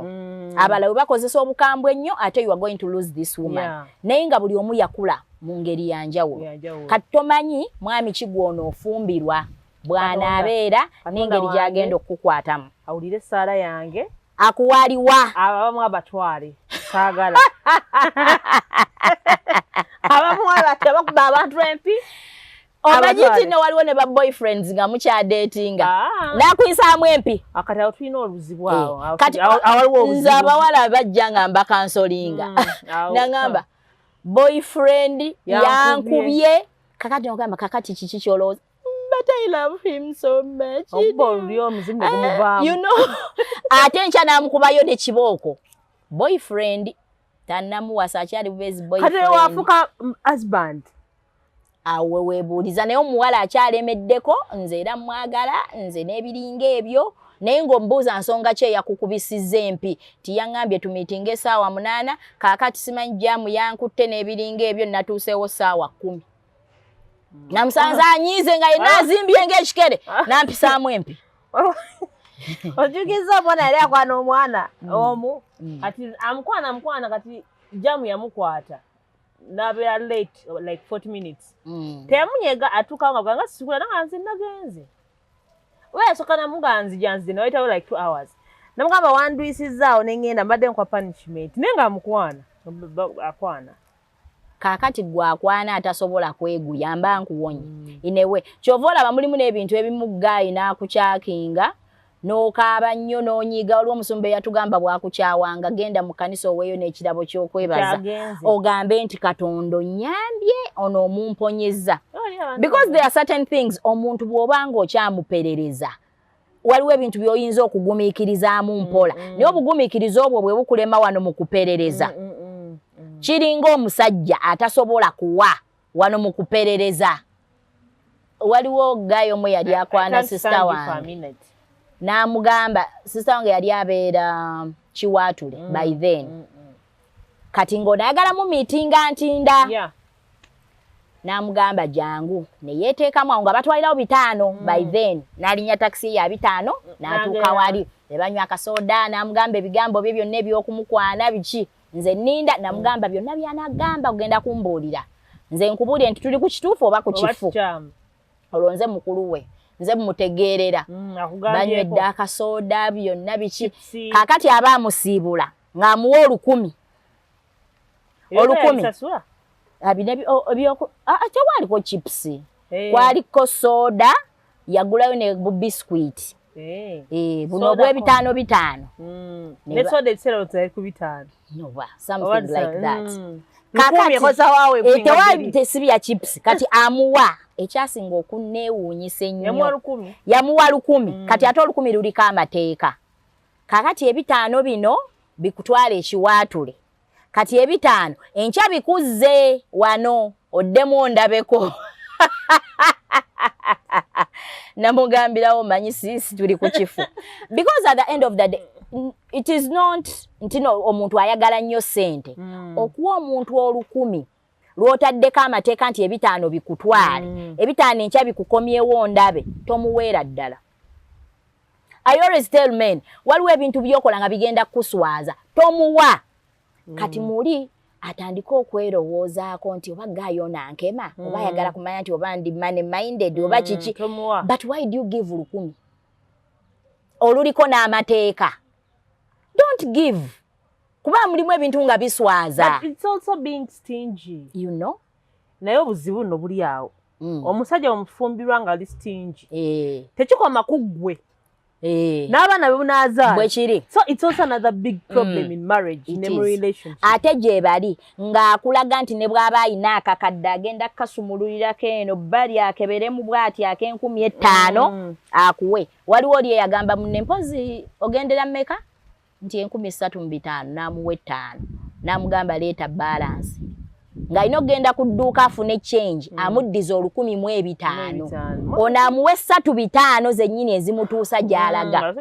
abala we bakozesa obukambwe ennyo ate you are going to lose this woman naye nga buli omu yakula mu ngeri ya njawulo kati tomanyi mwami kigwono ofumbirwa bw'anaabeera n'engeri gy'agenda okukukwatamu awulire essaala yange akuwaliwa abamu abatwale saagala abamu abatya bakuba abantu empi Omajiti ne waliwo ne ba boyfriends nga mucha datinga. Nakuyisaamu empi. Akati awo tulina oluzibu awo. Kati awaliwo oluzibu. Nze abawala bajja nga mba kansolinga. Nangamba boyfriend yankubye. Kakati nogamba kakati kiki kyolowooza. But I love him so much. You know. Ate nkya namukubayo ne kibooko. Boyfriend tannamuwasa akyali bubezi boyfriend. Kati wafuka husband. Awe weebuuliza naye omuwala akyalemeddeko nze era mwagala nze n'ebiringa ebyo naye ng'omubuuza nsonga ki eyakukubisizza empi tiyaŋŋambye tumiitinga essaawa 8 kaakati simanyi jjaamu yankutte n'ebiringa ebyo natuuseewo ssaawa 10. Namusanze anyiize nga yenna azimbye ng'ekikere nampisaamu empi. Ojukiza omwana yali akwana omwana omu kati amukwana kati jjaamu yamukwata. Nabeera late like 40 minutes. Teyamunyega atuuka nga bwanga sikula nanga nze nagenze. Weesooka namuganzi janzi ne wayitawo like 2 hours. Namugamba wandwisizaawo ne ngenda mbadde nkwa punishment. Naye nga amukwana akwana. Kaakati gwakwana atasobola kweguya mba nkuwonye. Inewe kyova olaba mulimu n'ebintu ebimuggaayi n'akukyakinga n'okaaba nnyo n'onyiga olw'omusumba eyatugamba bwakukyawanga genda mu kkanisa oweeyo n'ekirabo ky'okwebaza ogambe nti Katonda onnyambye ono omumponyezza. Because there are certain things omuntu bw'obanga okyamuperereza waliwo ebintu by'oyinza okugumiikirizaamu mpola naye obugumiikiriza obwo bwe bukulema wano mu kuperereza. Kiringa omusajja atasobola kuwa wano mu kuperereza. Waliwo gayo omwe yali akwana sister wange. Namugamba sister wange yali abeera Kiwaatule by then. Kati ng'onayagala mu meetinga ntinda. Namugamba jangu ne yeeteekamu awo nga batwalirawo 5 by then. N'alinnya taxi ya 5 n'atuuka wali ne banywa akasoda namugamba ebigambo bye byonna eby'okumukwana biki. Nze ninda namugamba byonna byanagamba kugenda kumbuulira. Nze nkubuulire nti tuli ku kituufu oba ku kifu. Olwo nze mukulu we. Nze mutegeerera. Banywedde akasoda byonna biki. Kaakati aba amusiibula ng'amuwa 10,000. 10,000. Tewaaliko chips. Kwaliko soda yagulayo ne biscuit. Buno obw'ebitaano. Ne soda ebiseera otali ku 5. No, something like that. Kakati tesibya chips kati amuwa ekyasinga okunneewuunyisa ennyo. Yamuwa 10,000 kati ate 10,000 luliko amateeka. Kakati 5 bino bikutwala ekiwaatule. Kati 5 enkya bikuzze wano oddemu ondabeko. Namugambirawo manyi sisi tuli ku kifu. Because at the end of the day it is not ntino omuntu ayagala nnyo sente. Okuwa omuntu 10,000 lwotaddeko amateeka nti 5 bikutwale. 5 enkya bikukomyewo ndabe tomuweera ddala. I always tell men waliwo ebintu byokola nga bigenda kuswaza tomuwa. Kati muli atandika okwerowoozaako nti oba gaayo nankema oba ayagala kumanya nti oba ndi money minded oba kiki. But why do you give 10,000 oluliko n'amateeka? Don't give. Kuba mulimu ebintu nga biswaza. But it's also being stingy. You know? Naye obuzibu nno buli awo. Omusajja omufumbirwa nga ali stingy. Tekikoma ku ggwe. N'abaana be bunaazaala. Bwe kiri. So it's also another big problem in marriage, in a relationship. Ate gye bali ng'akulaga nti ne bw'aba ayina akakadde agenda kasumululirako eno bali akeberemu bw'ati ak' 50,000 akuwe. Waliwo oli eyagamba munne mpozi ogendera mmeka? Nti 35,000 n'amuwa 5. N'amugamba leeta balance. Ng'alina okugenda ku dduuka afune change amuddiza 10,500. Ono amuwe 3,500 zennyini ezimutuusa gy'alaga.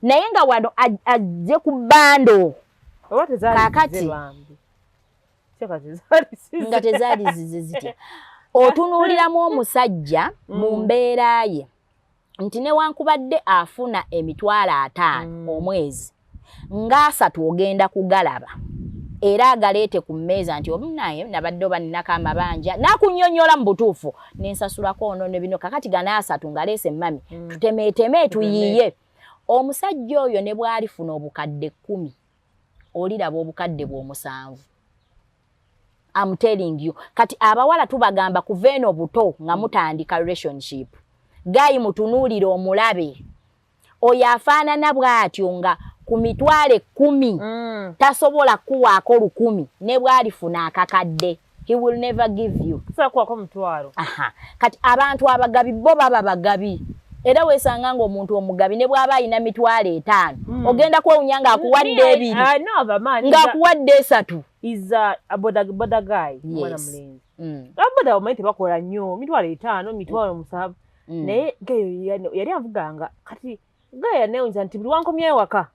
Naye nga wano ajje ku bbando. Kaakati nga tezaali zize zitya. Otunuuliramu omusajja mu mbeera ye nti newankubadde afuna 5,000 omwezi nga 3 ogenda kugalaba. Era agaleete ku mmeeza nti omunaye nabadde oba ninako amabanja nakunnyonnyola mu butuufu nensasulako ono ne bino kakati gana 3 ngaleese mami tutemeeteme tuyiye. Omusajja oyo ne bw'alifuna obukadde 10 oliraba obukadde bw'omusanvu I'm telling you. Kati abawala tubagamba kuveno buto nga mutandika relationship. Gayi mutunulire omulabe. Oyo afaanana bw'atyo nga ku mitwale 10 tasobola kuwaako 10 ne bw'alifuna akakadde. He will never give you. Sakwako mutwalo. Aha. Kati abantu abagabi bo baba bagabi. Era wesanga ngo omuntu omugabi ne bw'aba ayina mitwale 5. Ogenda kwewunyanga akuwadde 2. I know the man. Nga akuwadde 3. Is a boda guy. Mwana mlenzi. Aboda omaite bakola nnyo mitwale 5, mitwale 7. Naye geyo yali avuganga kati gaya neonza nti buli wankomye waka.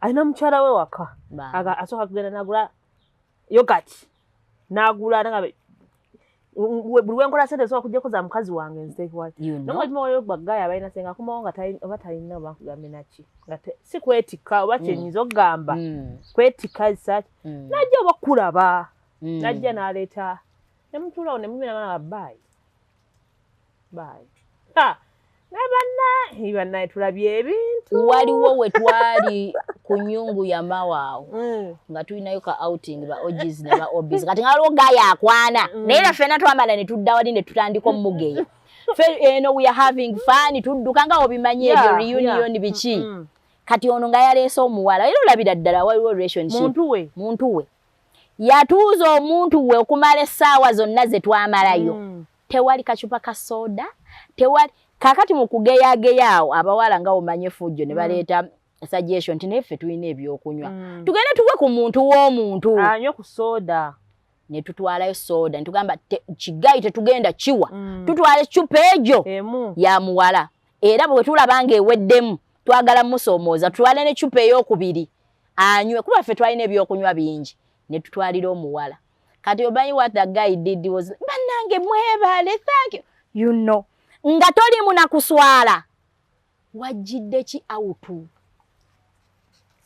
Alina mukyala we waka. Aga asoka kugenda nagula yogurt. Nagula nangabe buli wenkola sente so kujja koza mukazi wange nze kwati. No mwajima wayo bagaya abaina senga kumonga abatalina bakugambe nachi. Ngate si kwetika obakyenyiza okugamba. Kwetika sach. Najja bakulaba. Najja naleta. Ne mutula ne mumina bana bye. Bye. Ha. Ibana tulabye ebintu. Waliwo wetwali ku nyungu ya mawaawo. Nga tulinayo ka outing ba OGs ne ba OBs. Kati ngalo gaya akwana. Naye fena twambala ne tudda wali ne tutandika omugeyo. We are having fun tudduka nga obimanye ebyo reunion bichi. Kati ono nga yaleso omuwala. Era olabira ddala waliwo relationship. Muntu we. Yatuuza omuntu we okumala essaawa zonna ze twamalayo. Tewali kachupa ka soda. Tewali kakati mu kugeyageyawo abawala nga omanye fujjo ne baleeta suggestion tineffe tulina ebyokunywa. Tugende tuwe ku muntu w'omuntu. Anywe ku soda. Ne tutwalayo soda. Ntugamba kigayi tetugenda kiwa. Tutwale chupa ejo ya muwala. Era bwe tulabanga eweddemu twagala musomooza tutwale ne chupa ey'okubiri. Anywe kuba ffe twalina ebyokunywa bingi. Ne tutwalira omuwala. Kati obanyi what the guy did was banange mwebale thank you. You know. Nga toli muna kuswala. Wajidde ki autu.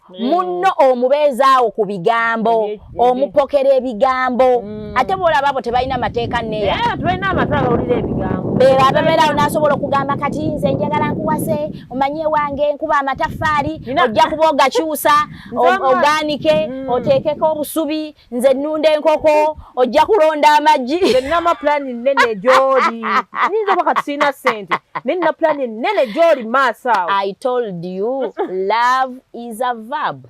Munno omubezaawo ku bigambo, omupokera ebigambo. Ate bola babo tebalina mateeka neya. Tulina amateeka olire ebigambo. Beba abemera nasobola okugamba kati nze njagala nkuwase, omanye wange nkuba amataffaali, ojja kuboga kyusa, oganike, oteekeko obusubi, nze nnunda enkoko, ojja kulonda amagi. Nze nnama plani nnene gy'oli. Ninza baka tusina ssente. Nina plani nnene gy'oli maaso awo. I told you, love is a verb.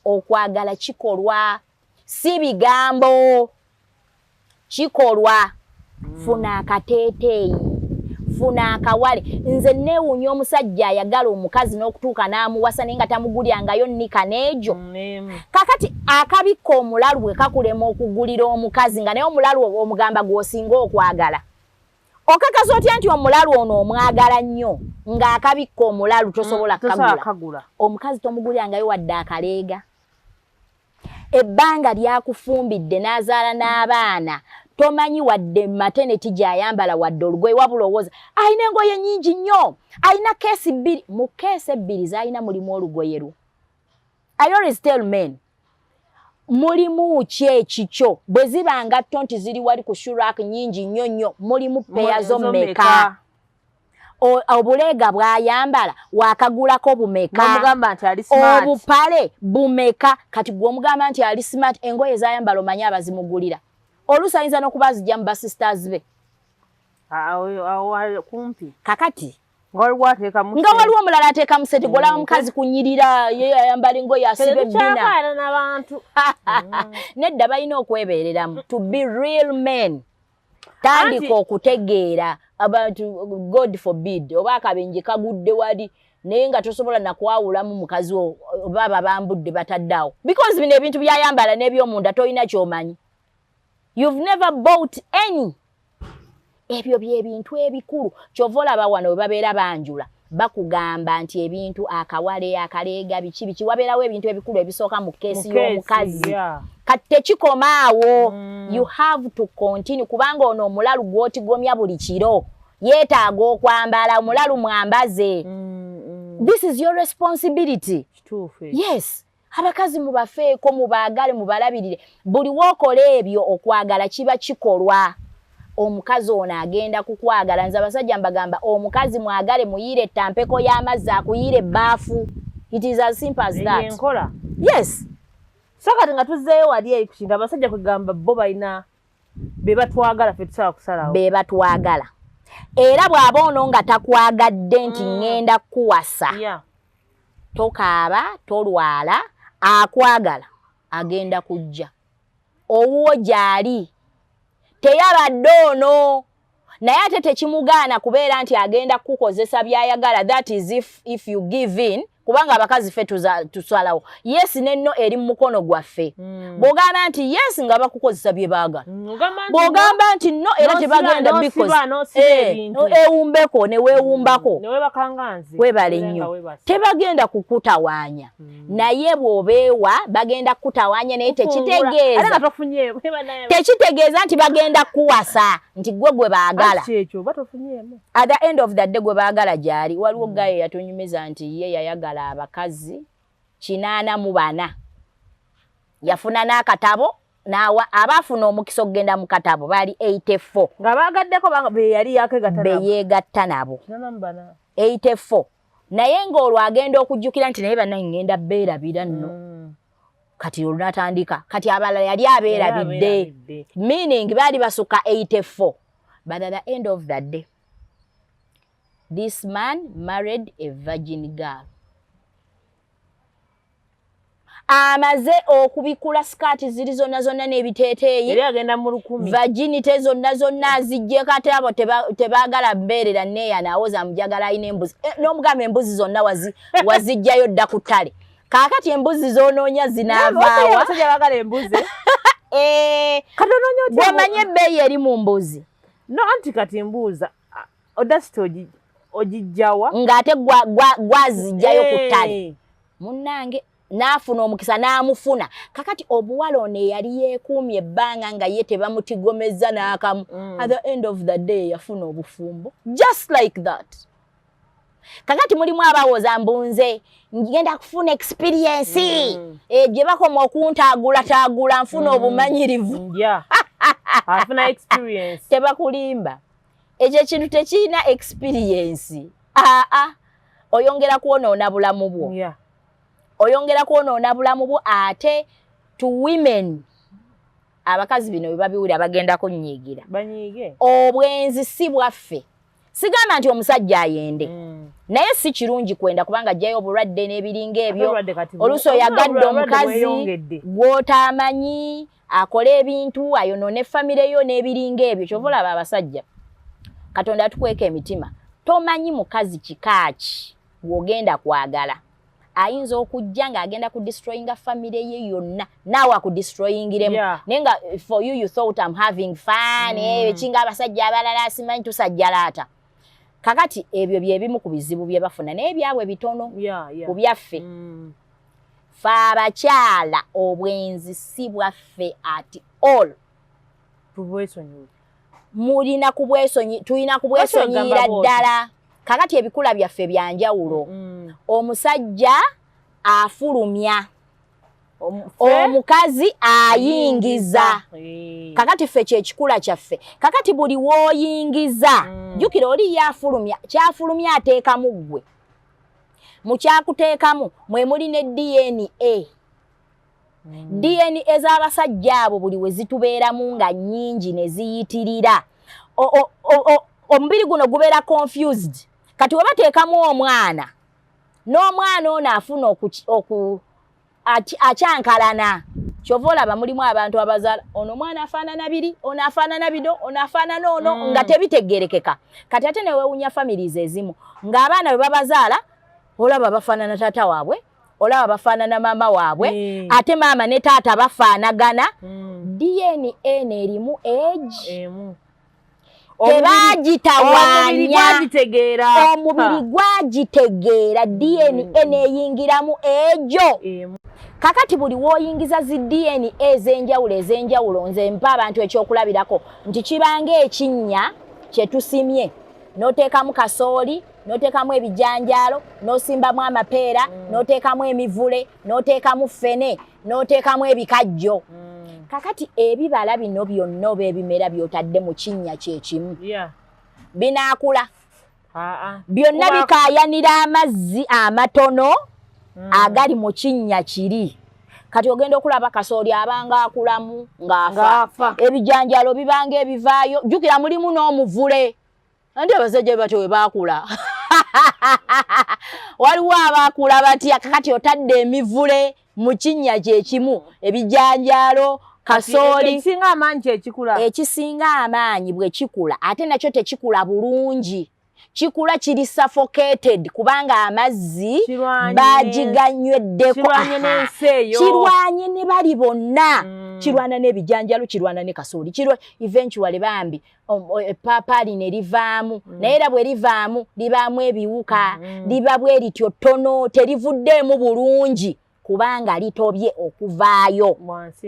Okwagala kikolwa, si bigambo. Kikolwa. Funa akateeteeyi, funa akawale. Nze neewuunya omusajja ayagala omukazi n'okutuuka n'amuwasa naye nga tamugulyangayo nnika n'ejo. Kakati akabikka omulalu bwe kakulema okugulira omukazi nga naye omulalu omugamba gw'osinga okwagala. Okakasa otya nti omulalu ono omwagala nnyo ng'akabikka omulalu tosobola kagula. Omukazi tomugulyangayo wadde akaleega. Ebbanga lyakufumbidde n'azaala n'abaana. Tomanyi wadde maternity gy'ayambala wadde olugoye wabula olowooza ayina engoye nnyingi nnyo, ayina keesi 2 mu keesi 2 z'ayina mulimu olugoye lwo. I always tell men mulimu ki ekikyo bwe ziba ngatto nti ziri wali ku shurak nnyingi nnyo nnyo mulimu peya zo mmeka. Obuleega bw'ayambala wakagulako bumeka. Nomugamba nti ali smart. Obupale bumeka. Kati gw'omugamba nti ali smart engoye z'ayambala omanyi abazimugulira. Oluusi ayinza n'okuba zijja mu basisters be. Kumpi. Kakati. Nga waliwo omulala ateekamu sente golaba mukazi kunyirira ye ayambala engoye asibe bina. Nedda balina okwebeereramu. To be real men. Tandika okutegeera abantu God forbid oba akabenje kagudde wali naye nga tosobola nakwawulamu mukazi oba bambudde bataddawo. Because bino ebintu byayambala n'ebyomunda toyina kyomanyi. You've never bought any. Ebyo byebintu ebikulu. Kyovola bawana we babeera banjula. Bakugamba nti ebintu akawale akaleega biki wabeerawo ebintu ebikulu ebisooka mu keesi y'omukazi. Kati tekikomaawo. You have to continue kubanga ono omulalu gw'otigomya buli kiro. Yeetaaga okwambala omulalu mwambaze. This is your responsibility. Yes. Abakazi mubafeeko mubaagale mubalabirire. Buli wookola ebyo okwagala kiba kikolwa. Omukazi ono agenda kukwagala. Nze abasajja mbagamba omukazi mwagale muyiire ettampeko y'amazzi akuyiire ebbaafu. It is as simple as that. Enkola. Yes. So kati nga tuzzeeyo wali ekushinga abasajja kugamba bo balina be batwagala ffe tusaba kusalawo. Be batwagala. Era bw'aba ono nga takwagadde nti ngenda kuwasa. Yeah. Tokaaba, tolwala, akwagala, agenda kujja. Owuwo gyali. Teyabadde ono. Naye ate tekimugaana kubeera nti agenda kukozesa byayagala. That is if you give in. Kubanga abakazi ffe tusalawo. Yes nenno eri mu mukono gwaffe. Bw'ogamba nti yes nga bakukozesa bye baagala. Bw'ogamba nti no era tebagenda because ewumbeko ne weewumbako. Ne webakanganze. Webale nnyo. Tebagenda kukutawaanya. Naye bw'obeewa bagenda kukutawaanya naye tekitegeeza. Tekitegeeza nti bagenda kuwasa nti gwe baagala. At the end of the day gwe baagala gyali. Waliwo gaye yatonyumeza nti ye yayagala abakazi 84 yafuna n'akatabo nawa abafuna omukisa okugenda mu katabo bali 84 nga bagaddeko be yali yegatta nabo 84 naye ng'olwo agenda okujjukira nti naye bannange ngenda beerabira nno kati olunatandika kati abalala yali abeerabidde meaning baali basuka 84 but at the end of the day this man married a virgin girl. Amaze okubikula skati ziri zonna n'ebiteeteeyi. Yali agenda mu 10. Virginity zonna azijje kate abo tebaagala mbeerera neya nawoza amujagala ayina embuzi. N'omugamba embuzi zonna wazijjayo dda ku ttale. Kaakati embuzi zoonoonya zinaavaawa. Abasajja baagala embuzi. Kati onoonya otya? Bw'omanye ebbeeyi eri mu mbuzi. No anti kati mbuuza. Odasiti ogijjawa. Ng'ate gwazijjayo ku ttale. Munnange. N'afuna omukisa n'amufuna kakati obuwala ono yali yeekuumye ebbanga nga ye tebamutigomeza n'akamu at the end of the day yafuna obufumbo just like that. Kakati mulimu abawooza mbunze ngenda kufuna experience gye bakoma okuntaagula nfuna obumanyirivu afuna experience tebakulimba ekyo ekintu tekirina experience oyongera kwonoona bulamu bwo oyongera kwonoona bulamu bwo ate to women abakazi bino bwe babiwulira bagenda kunnyiigira banyiige obwenzi si bwaffe sigamba nti omusajja ayende naye si kirungi kwenda kubanga ajjayo obulwadde n'ebiringa ebyo oluusi oyagadde omukazi gw'otaamanyi akola ebintu ayonoona effamire yo n'ebiringa ebyo kyova olaba abasajja Katonda atukweka emitima tomanyi mukazi kikaaki gw'ogenda kwagala ayinza okujja ng'agenda ku destroyinga family ye yonna naawe akudestroyingiremu naye nga for you thought I'm having fun ekinga abasajja abalala asimanyi tusajjalaata kakati ebyo byebimu ku bizibu bye bafuna naye byabwe bitono ku byaffe fe abakyala obwenzi si bwaffe at all mulina tulina kubwesonyiira ddala kakati ebikula byaffe byanjawulo omusajja afulumya omukazi ayingiza kakati ffe kyekikula kyaffe kakati buli wooyingiza jjukira oli yafulumya kyafulumya ateekamu ggwe mu kyakuteekamu mwe muli ne DNA DNA z'abasajja abo buli we zitubeeramu nga nnyingi ne ziyitirira omubiri guno gubeera confused kati we bateekamu omwana n'omwana ono afuna akyankalana kyova olaba mulimu abantu abazaala ono omwana afaanana biri ono afaanana bido ono afaanana ono nga tebitegerekeka kati ate neweewunya families ezimu ng'abaana bwe babazaala olaba bafaanana taata waabwe olaba bafaanana maama waabwe ate maama ne taata bafaanagana DNA n'erimu age tebagitawaanya omubiri gwagitegeera DNA neeyingiramu egyo kakati buli wooyingiza zi DNA ez'enjawulo nze mpa abantu ekyokulabirako nti kibanga ekinnya kye tusimye n'oteekamu kasooli n'oteekamu ebijanjaalo n'osimbamu amapeera n'oteekamu emivule n'oteekamu ffene n'oteekamu ebikajjo kakati ebibala bino byonna oba ebimera by'otadde mu kinnya kyekimu binaakula byonna bikaayanira amazzi amatono agali mu kinnya kiri kati ogenda okulaba kasooli abanga akulamu ng'afa ebijanjalo bibanga ebivaayo jjukira mulimu n'omuvule anti abasajja batyo we baakula waliwo abaakula batya kakati otadde emivule mu kinnya kyekimu ebijanjalo kasooli ekisinga amaanyi bwe kikula ate nakyo tekikula bulungi kikula kiri suffocated kubanga amazzi bagiganyweddeko kirwanye ne bali bonna kirwana n'ebijanjalo kirwana ne kasooli eventually bambi epapaali ne livaamu naye era bwe livaamu libaamu ebiwuka liba bwe lityo ttono terivuddeemu bulungi kubanga litobye okuvaayo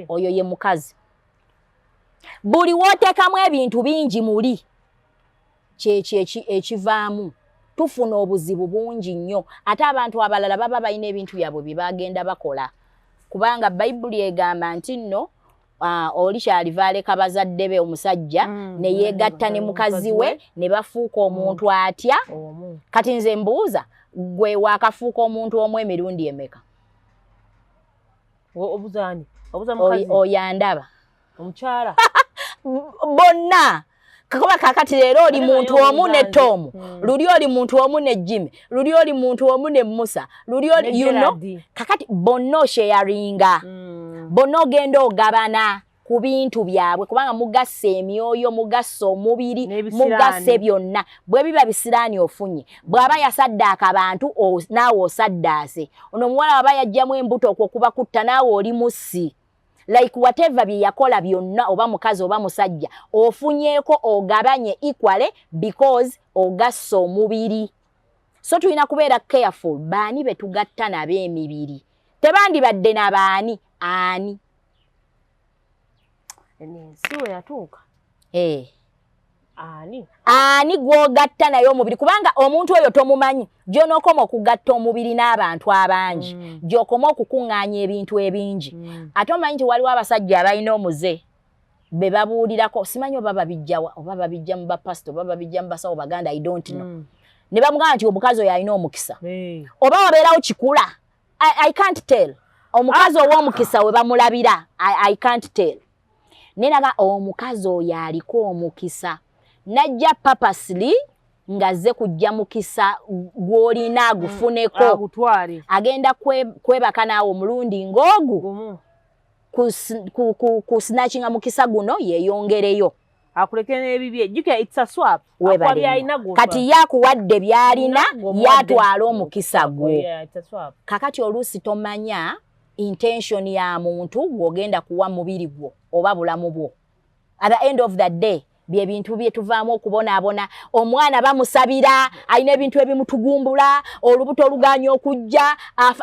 oyo ye mukazi buli wooteekamu ebintu bingi muli ekivaamu tufuna obuzibu bungi nnyo ate abantu abalala baba balina ebintu byabwe bye bagenda bakola kubanga bayibuli egamba nti nno oli kyalivaleka bazadde be omusajja ne yeegatta ne mukazi we ne bafuuka omuntu atya kati nze mbuuza gwe waakafuuka omuntu omu emirundi emeka oyandaba omukyala bonna kakuba kakati leero oli muntu omu ne Tom luli oli muntu omu ne Jimmy luli oli muntu omu ne Musa luli oli kakati bonna osharinga bonna ogenda ogabana ku bintu byabwe kubanga mugasse emyoyo mugasse omubiri mugasse byonna bwe biba bisiraani ofunye bw'aba yasaddaaka abantu naawe osaddaase ono omuwala waba yajjamu embuto okwo kuba kutta naawe oli musi like whatever bye yakola byonna oba mukazi oba musajja ofunyeeko ogabanye equally because ogasse omubiri so tulina kubeera careful baani betugatta nabo emibiri tebandibadde nabaani ani siwe yatuuka ani gwogatta naye omubiri kubanga omuntu oyo tomumanyi gy'onookoma okugatta omubiri n'abantu abangi gy'okoma okukuŋŋaanya ebintu ebingi ate omanyi nti waliwo abasajja abalina omuze be babuulirako simanyi oba babijjawa oba babijja mu bapasito oba babijja mu basawo baganda I don't know ne bamugamba nti omukazi oyo alina omukisa oba wabeerawo kikula I can't tell omukazi ow'omukisa we bamulabira I can't tell nenaga omukazi oyo aliko omukisa najja purposely ngazze kujja mukisa gwolina agufuneko agenda kwebaka naawe omulundi ng'ogu ku snatchinga mukisa guno yeeyongereyo akuleke n'ebibye jjukira it's a swap kati yakuwadde byalina yatwala omukisa gwo kakati oluusi tomanya intention ya muntu gw'ogenda kuwa mubiri gwo oba bulamu bwo at the end of the day bye bintu bye tuvaamu okubonaabona omwana bamusabira alina ebintu ebimutugumbula olubuto oluganya okujja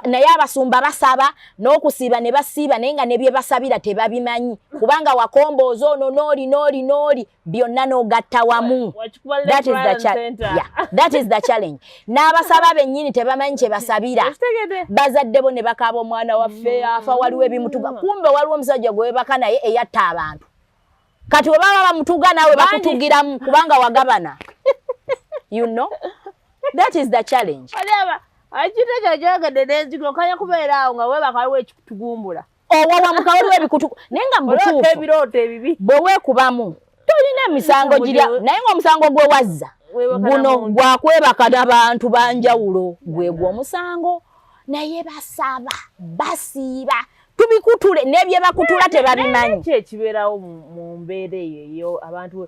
naye abasumba basaba n'okusiiba ne basiiba naye nga ne bye basabira tebabimanyi kubanga wakombooza ono n'oli byonna n'ogatta wamu that is the challenge n'abasaba bennyini tebamanyi kye basabira bazadde bo ne bakaaba omwana waffe afa waliwo ebimutuga kumbe waliwo omusajja gwe webaka naye eyatta abantu kati oba bamutuga nawe bakutugiramu kubanga wagabana you know that is the challenge akiteeka kyagadde n'enzigiro kanya kubeera awo nga webaka waliwo ekikutugumbula owawa mukawaliwo ebikutu naye nga mutuufu ebirooto ebibi bwe weekubamu tolina emisango girya naye ng'omusango gwe wazza guno gwakwebaka n'abantu banjawulo gwegwo omusango naye basaba basiiba tubikutule nebye bakutula tebabimanyi kyekibeerawo mu mbeera eyo abantu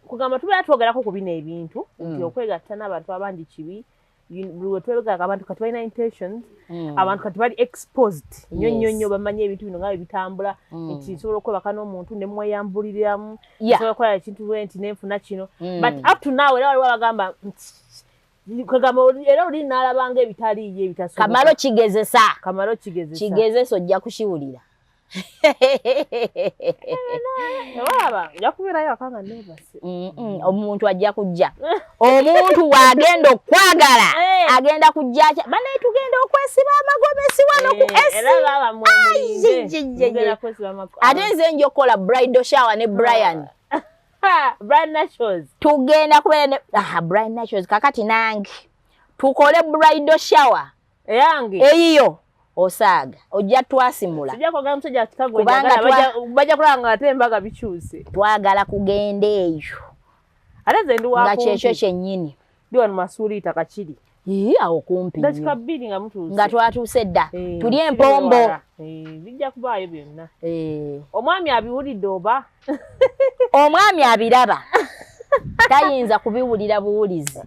kugamba tubeera twogerako ku bino ebintu nti okwegatta n'abantu abandi kibi buli twebegaka abantu kati balina intentions abantu kati bali exposed nnyo bamanyi ebintu bino nga bwe bitambula nti nsobola okwebaka n'omuntu ne mweyambuliriramu nsobola okukola ekintu bwe nti nenfuna kino but up to now era waliwo abagamba kagamba era oli n'alabanga ebitaliiyo ebitasoboka kamalo kigezesa ojja kukiwulira omuntu ajja kujja omuntu waagenda okwagala agenda kujja banaye tugenda okwesiba amagomesi wano ate nze nja okukola bridal shower ne Brian tugenda kubeera Brian Nachos kakati nange tukole bridal shower eyange eyiyo osaaga ojja twasimula sijja kwagala musajja kikago bajja kulanga ate embaga bikyuse twagala kugenda eyo ate nze ndi nga kyekyo kyennyini ndi wano masuuliita kakiri awo kumpi dakika 2 nga mutuuse nga twatuuse dda tuli empombo bijja kubaayo byonna omwami abiwulidde oba omwami abiraba tayinza kubiwulira buwulizi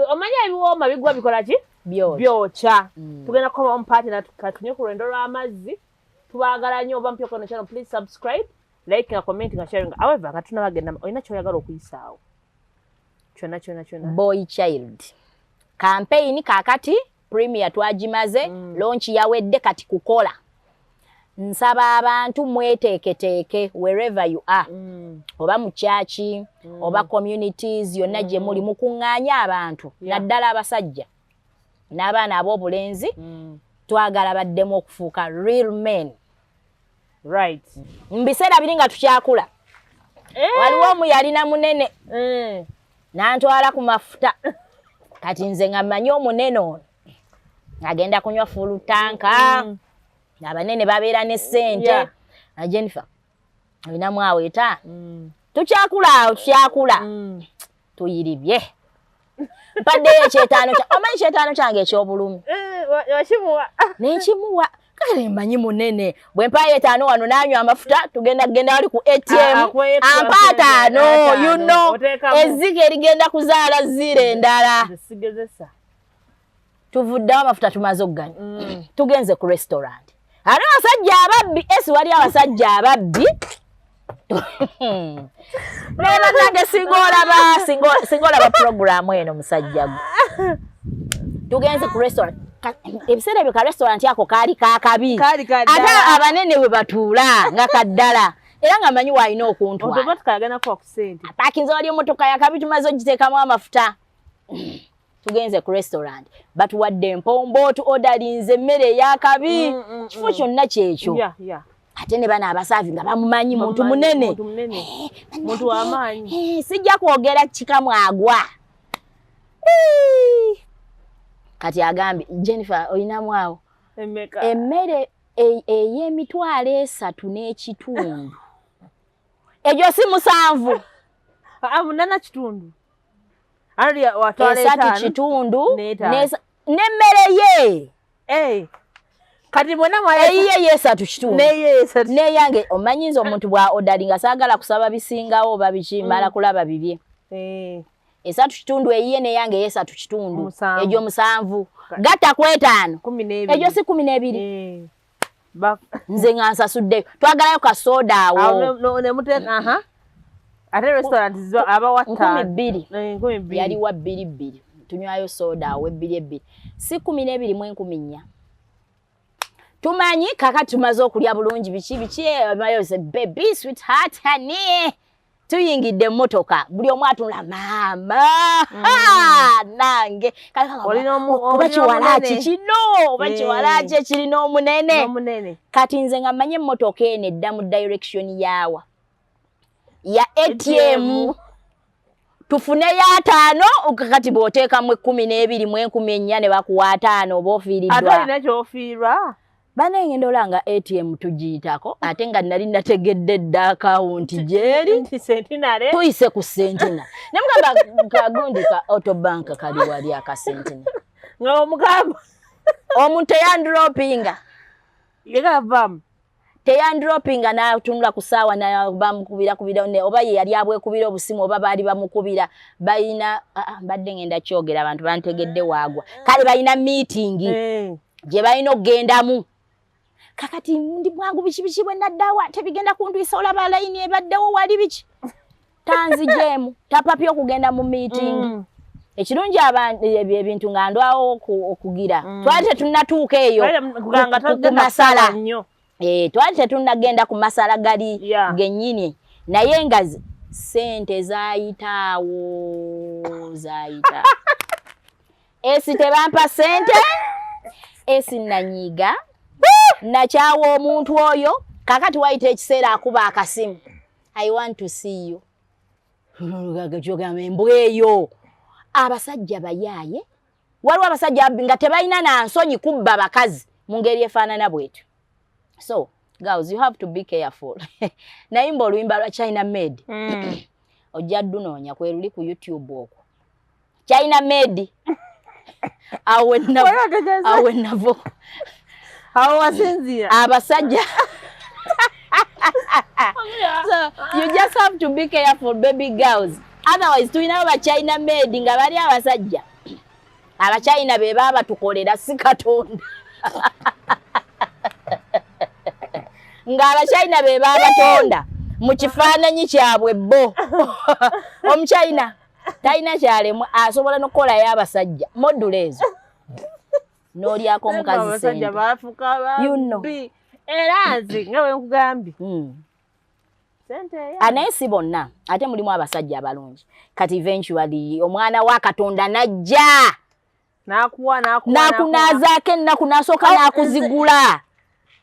omanya ebiwooma bigwa bikola ki byokya tugenda kukomawo mu paati natunywe ku lwendo lw'amazzi tubaagala nnyo oba mpya kono channel please subscribe like nga comment nga sharing however nga tunabagenda olina kyoyagala okuyisaawo kyonna boy child campaign kakati premier twagimaze launch yawedde kati kukola nsaba abantu mweteeketeeke wherever you are oba mu church oba communities yonna gye muli mukuŋŋaanya abantu naddala abasajja n'abaana ab'obulenzi twagala baddemu okufuuka real men right mu biseera biri nga tukyakula waliwo omu yalina munene n'antwala ku mafuta kati nze nga mmanyi omunene ono agenda kunywa fulu tanka abanene babeera ne ssente na Jennifer olinamu aweeta tukyakula tuyiribye mpaddeyo ekyetaano omanyi kyetaano kyange eky'obulumi nenkimuwa kale mmanyi munene bwe mpaayo etaano wano n'anywa amafuta tugenda wali ku ATM ampa ataano you know ezzike erigenda kuzaala zire endala tuvuddewo amafuta tumaze okuganya tugenze ku restaurant ate abasajja ababbi wali abasajja ababbi neera nange singa olaba programu eno musajja gwe tugenze ku restaurant ebiseera ebyo ka restaurant ako kaali kakabi ate abanene bwe batuula nga kaddala era nga manyi waalina okuntwala pakinze wali emmotoka yakabi tumaze ogiteekamu amafuta tugenze ku restaurant batuwadde empombo odalinze emmere eyakabi kifo kyonna kyekyo ate ne bana abasaavi nga bamumanyi muntu munene muntu w'amaanyi sijja kwogera kikamwagwa kati agambye Jennifer olinamu awo emmere ey'emitwalo 3.5 egyo si 7 munana kitundu 3.5 n'emmere ye kati mwena eyiye ye 3.5 neyange omanyinza omuntu bwa odalinga saagala kusaba bisingawo oba bikimala kulaba bibye 3.5 eyiye neyange ye 3.5 egyo 7 gatta ku 5 egyo si 12 nze nga nsasuddeyo twagalayo kasoda awo nemuteeka ate restaurant abawa 2,000 yali wa 2 tunywayo soda awo 2 si 12 tumanyi kaka tumaze okulya bulungi biki mayose baby sweetheart honey tuyingidde emmotoka buli omu atunula maama nange oba kiwalaki kino oba kiwalaki ekirina omunene kati nze nga mmanyi emmotoka eno edda mu direction yawa ya ATM tufuneyo 5 kati bw'oteekamu 12 mu 14 ne bakuwa 5 oba ofiiriddwa ate olina kyofiirwa banengenda olanga ATM tugiyitako ate nga nali nategedde dda akawunti gyeri tuyise ku sentina nemugamba kagundi ka autobank kali wali akasentina nga omugamba omuntu eyandropinga yegavamu teyandropinga n'atunula ku ssaawa bamukubira oba ye yali abwekubira obusimu oba baali bamukubira balina mbadde ngenda kyogera abantu bantegedde waagwa kale balina meeting gye balina okugendamu kakati ndi bwangu biki bwe naddawa tebigenda kuntwisa olaba layini ebaddewo wali biki tanzijemu tapapya okugenda mu meeting ekirungi abantu ebintu nga ndwawo okugira twali tetunnatuuka eyo ku masala twali tetunnagenda ku masala gali gennyini naye nga sente zaayitaawo esi tebampa sente esi nanyiga nakyawa omuntu oyo kakati wayita ekiseera akuba akasimu I want to see you embweyo abasajja bayaaye waliwo abasajja nga tebalina nansonyi kubba bakazi mungeri efaanana bwetu. So girls, you have to be careful. Nayimba oluyimba lwa China made. Ojja ddunoonya kwe luli ku YouTube okwo. China made. Awe navo. Awo wasinzira. Abasajja. So you just have to be careful, baby girls. Otherwise, tulina ba China made nga bali abasajja. Aba China be baba tukolera si Katonda. Nga aba China be baba tonda mu kifaananyi kyabwe bo. Omuchina talina kyalemu asobola n'okukola y'abasajja module ezo. N'olyako omukazi sente. Abasajja baafuka ba. You know. Era nze nga bwe nkugambye. Sente ya. Anaye si bonna ate mulimu abasajja abalungi. Kati eventually omwana wa Katonda najja. Nakunaazaako ennaku n'asooka n'akuzigula.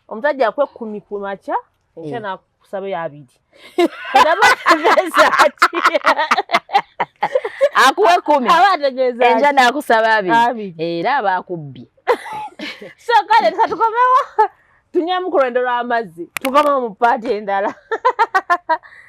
Omusajja akwe 10 ku makya enkya n'akusaba ya 2. Kadaba tegeeza ati. Akuwe 10. Aba tegeeza ati. Enkya n'akusaba 2. Era abakubbye. So kale katukomewo. Tunyaamu ku lwendo lw'amazzi. Tukoma mu paati endala.